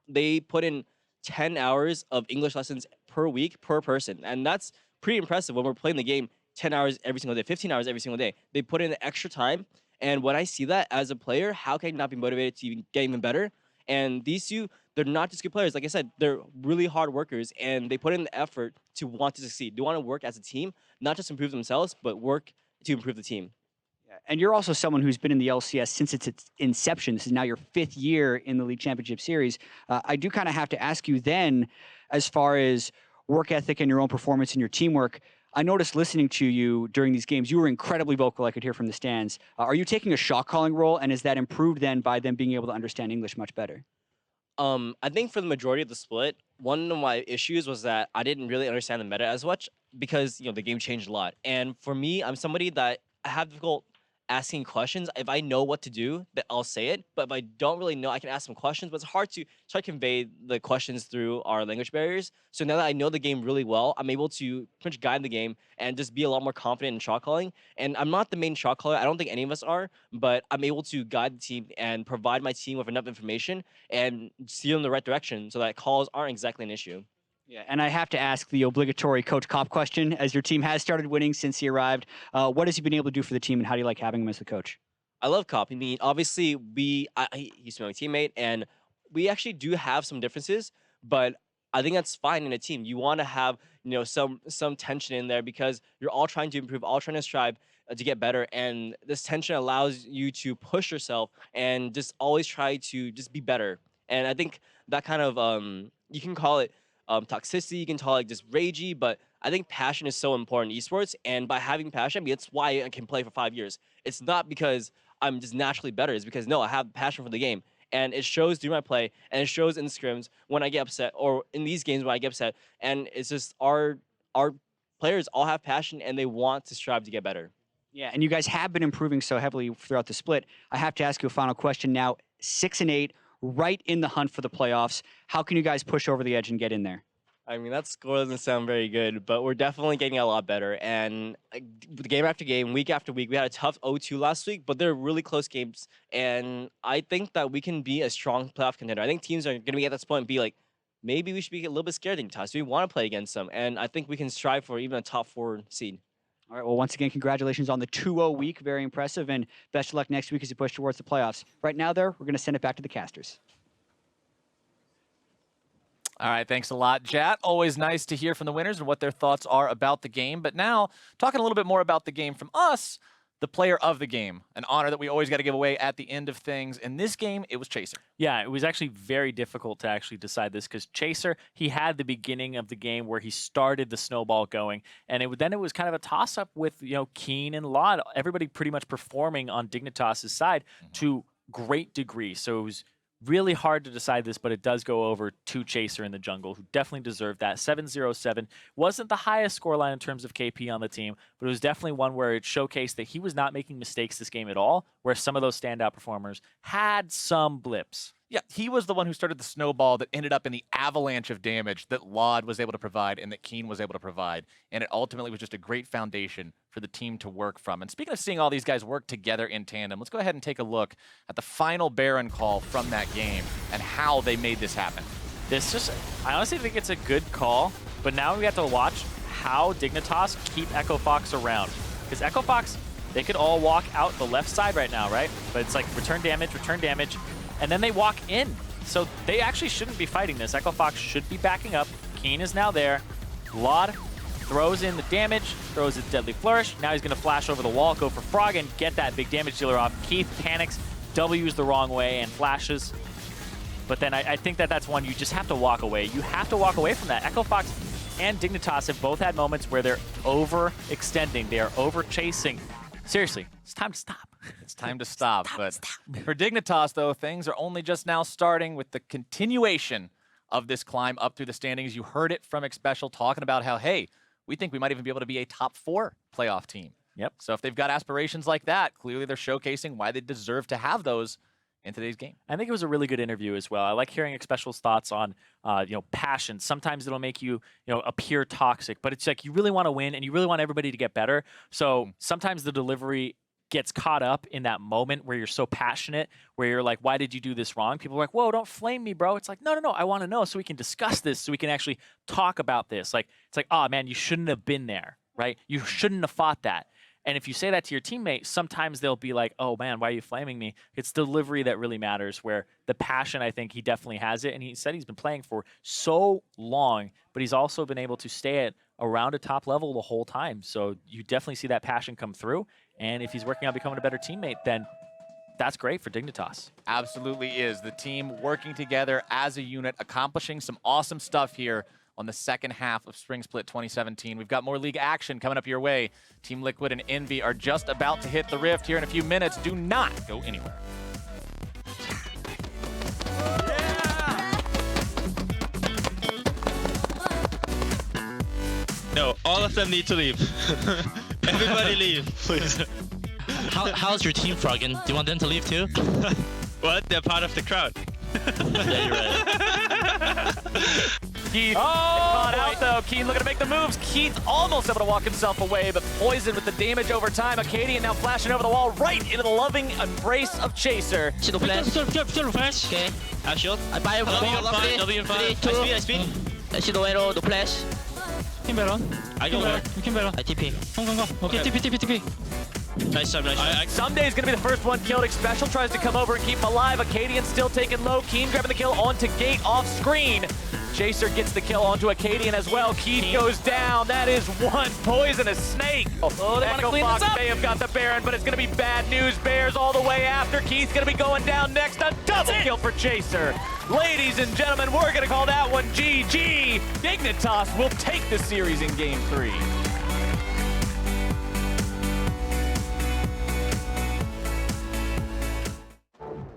They put in 10 hours of English lessons per week per person, and that's pretty impressive when we're playing the game 10 hours every single day, 15 hours every single day. They put in the extra time, and when I see that as a player, how can I not be motivated to even get even better? And these 2, they're not just good players. Like I said, they're really hard workers, and they put in the effort to want to succeed. They want to work as a team, not just improve themselves, but work to improve the team. Yeah, and you're also someone who's been in the LCS since its inception. This is now your 5th year in the League Championship Series. I do kind of have to ask you then, as far as work ethic and your own performance and your teamwork, I noticed listening to you during these games, you were incredibly vocal. I could hear from the stands. Are you taking a shot calling role, and is that improved then by them being able to understand English much better? I think for the majority of the split, one of my issues was that I didn't really understand the meta as much because the game changed a lot. And for me, I'm somebody that I have difficult asking questions. If I know what to do, then I'll say it. But if I don't really know, I can ask some questions. But it's hard to try to convey the questions through our language barriers. So now that I know the game really well, I'm able to pretty much guide the game and just be a lot more confident in shot calling. And I'm not the main shot caller. I don't think any of us are. But I'm able to guide the team and provide my team with enough information and steer in the right direction so that calls aren't exactly an issue. Yeah, and I have to ask the obligatory Coach Kopp question, as your team has started winning since he arrived. What has he been able to do for the team, and how do you like having him as the coach? I love Kopp. I mean, obviously, he used to be my teammate, and we actually do have some differences, but I think that's fine in a team. You want to have some tension in there because you're all trying to improve, all trying to strive to get better, and this tension allows you to push yourself and just always try to just be better. And I think that kind of you can call it toxicity, you can call it just ragey, but I think passion is so important in esports, and by having passion, I mean, it's why I can play for 5 years. It's not because I'm just naturally better, it's because, no, I have passion for the game, and it shows through my play, and it shows in scrims when I get upset, or in these games when I get upset, and it's just our players all have passion, and they want to strive to get better. Yeah, and you guys have been improving so heavily throughout the split. I have to ask you a final question now. 6-8, right in the hunt for the playoffs. How can you guys push over the edge and get in there? I mean, that score doesn't sound very good, but we're definitely getting a lot better. And game after game, week after week, we had a tough 0-2 last week, but they're really close games. And I think that we can be a strong playoff contender. I think teams are going to be at this point and be like, maybe we should be a little bit scared of Dignitas. We want to play against them. And I think we can strive for even a top 4 seed. All right, well, once again, congratulations on the 2-0 week. Very impressive, and best of luck next week as you push towards the playoffs. Right now, though, we're going to send it back to the casters. All right, thanks a lot, Jat. Always nice to hear from the winners and what their thoughts are about the game. But now, talking a little bit more about the game from us, the player of the game, an honor that we always got to give away at the end of things. In this game, it was Chaser. Yeah, it was actually very difficult to actually decide this because Chaser, he had the beginning of the game where he started the snowball going, and then it was kind of a toss-up with Keen and Laud, everybody pretty much performing on Dignitas' side to great degree. So it was really hard to decide this, but it does go over to Chaser in the jungle, who definitely deserved that. 7-0-7 wasn't the highest scoreline in terms of KP on the team, but it was definitely one where it showcased that he was not making mistakes this game at all, where some of those standout performers had some blips. Yeah, he was the one who started the snowball that ended up in the avalanche of damage that Laud was able to provide and that Keen was able to provide. And it ultimately was just a great foundation for the team to work from. And speaking of seeing all these guys work together in tandem, let's go ahead and take a look at the final Baron call from that game and how they made this happen. I honestly think it's a good call, but now we have to watch how Dignitas keep Echo Fox around. Because Echo Fox, they could all walk out the left side right now, right? But it's like return damage, and then they walk in. So they actually shouldn't be fighting this. Echo Fox should be backing up. Keen is now there. Vlad throws in the damage, throws his Deadly Flourish. Now he's going to flash over the wall, go for Frog, and get that big damage dealer off. Keith panics, W's the wrong way, and flashes. But then I think that's one you just have to walk away. You have to walk away from that. Echo Fox and Dignitas have both had moments where they're overextending. They are over-chasing. Seriously, it's time to stop. It's time to stop. But for Dignitas, though, things are only just now starting with the continuation of this climb up through the standings. You heard it from Xpecial talking about how, hey, we think we might even be able to be a top 4 playoff team. Yep. So if they've got aspirations like that, clearly they're showcasing why they deserve to have those in today's game. I think it was a really good interview as well. I like hearing Xpecial's thoughts on, passion. Sometimes it'll make you, appear toxic, but it's like you really want to win and you really want everybody to get better. So sometimes the delivery gets caught up in that moment where you're so passionate, where you're like, why did you do this wrong? People are like, whoa, don't flame me, bro. It's like, no, I want to know so we can discuss this, so we can actually talk about this. Like, it's like, oh man, you shouldn't have been there, right? You shouldn't have fought that. And if you say that to your teammate, sometimes they'll be like, oh man, why are you flaming me? It's delivery that really matters, where the passion, I think he definitely has it. And he said he's been playing for so long, but he's also been able to stay at around a top level the whole time. So you definitely see that passion come through. And if he's working on becoming a better teammate, then that's great for Dignitas. Absolutely is. The team working together as a unit, accomplishing some awesome stuff here on the second half of Spring Split 2017. We've got more league action coming up your way. Team Liquid and Envy are just about to hit the Rift here in a few minutes. Do not go anywhere. No, all of them need to leave. Everybody leave, please. How's your team, Froggen? Do you want them to leave too? What? They're part of the crowd. Yeah, you're right. Keith caught out though. Keith looking to make the moves. Keith almost able to walk himself away, but poisoned with the damage over time. Acadian now flashing over the wall right into the loving embrace of Chaser. Shield flash. Flash. Okay. I have shield. I buy a W in front. I speed. Shield arrow, the flash. I go there. I TP. Okay, TP. Nice job. Sunday's gonna be the first one killed. Xpecial tries to come over and keep him alive. Acadian still taking low. Keen grabbing the kill onto Gate off screen. Chaser gets the kill onto Acadian as well. Keith goes down. That is one poisonous snake. Oh, they want to clean this up. They have got the Baron, but it's going to be bad news. Bears all the way after. Keith's going to be going down next. A double kill for Chaser. Ladies and gentlemen, we're going to call that one GG. Dignitas will take the series in Game 3.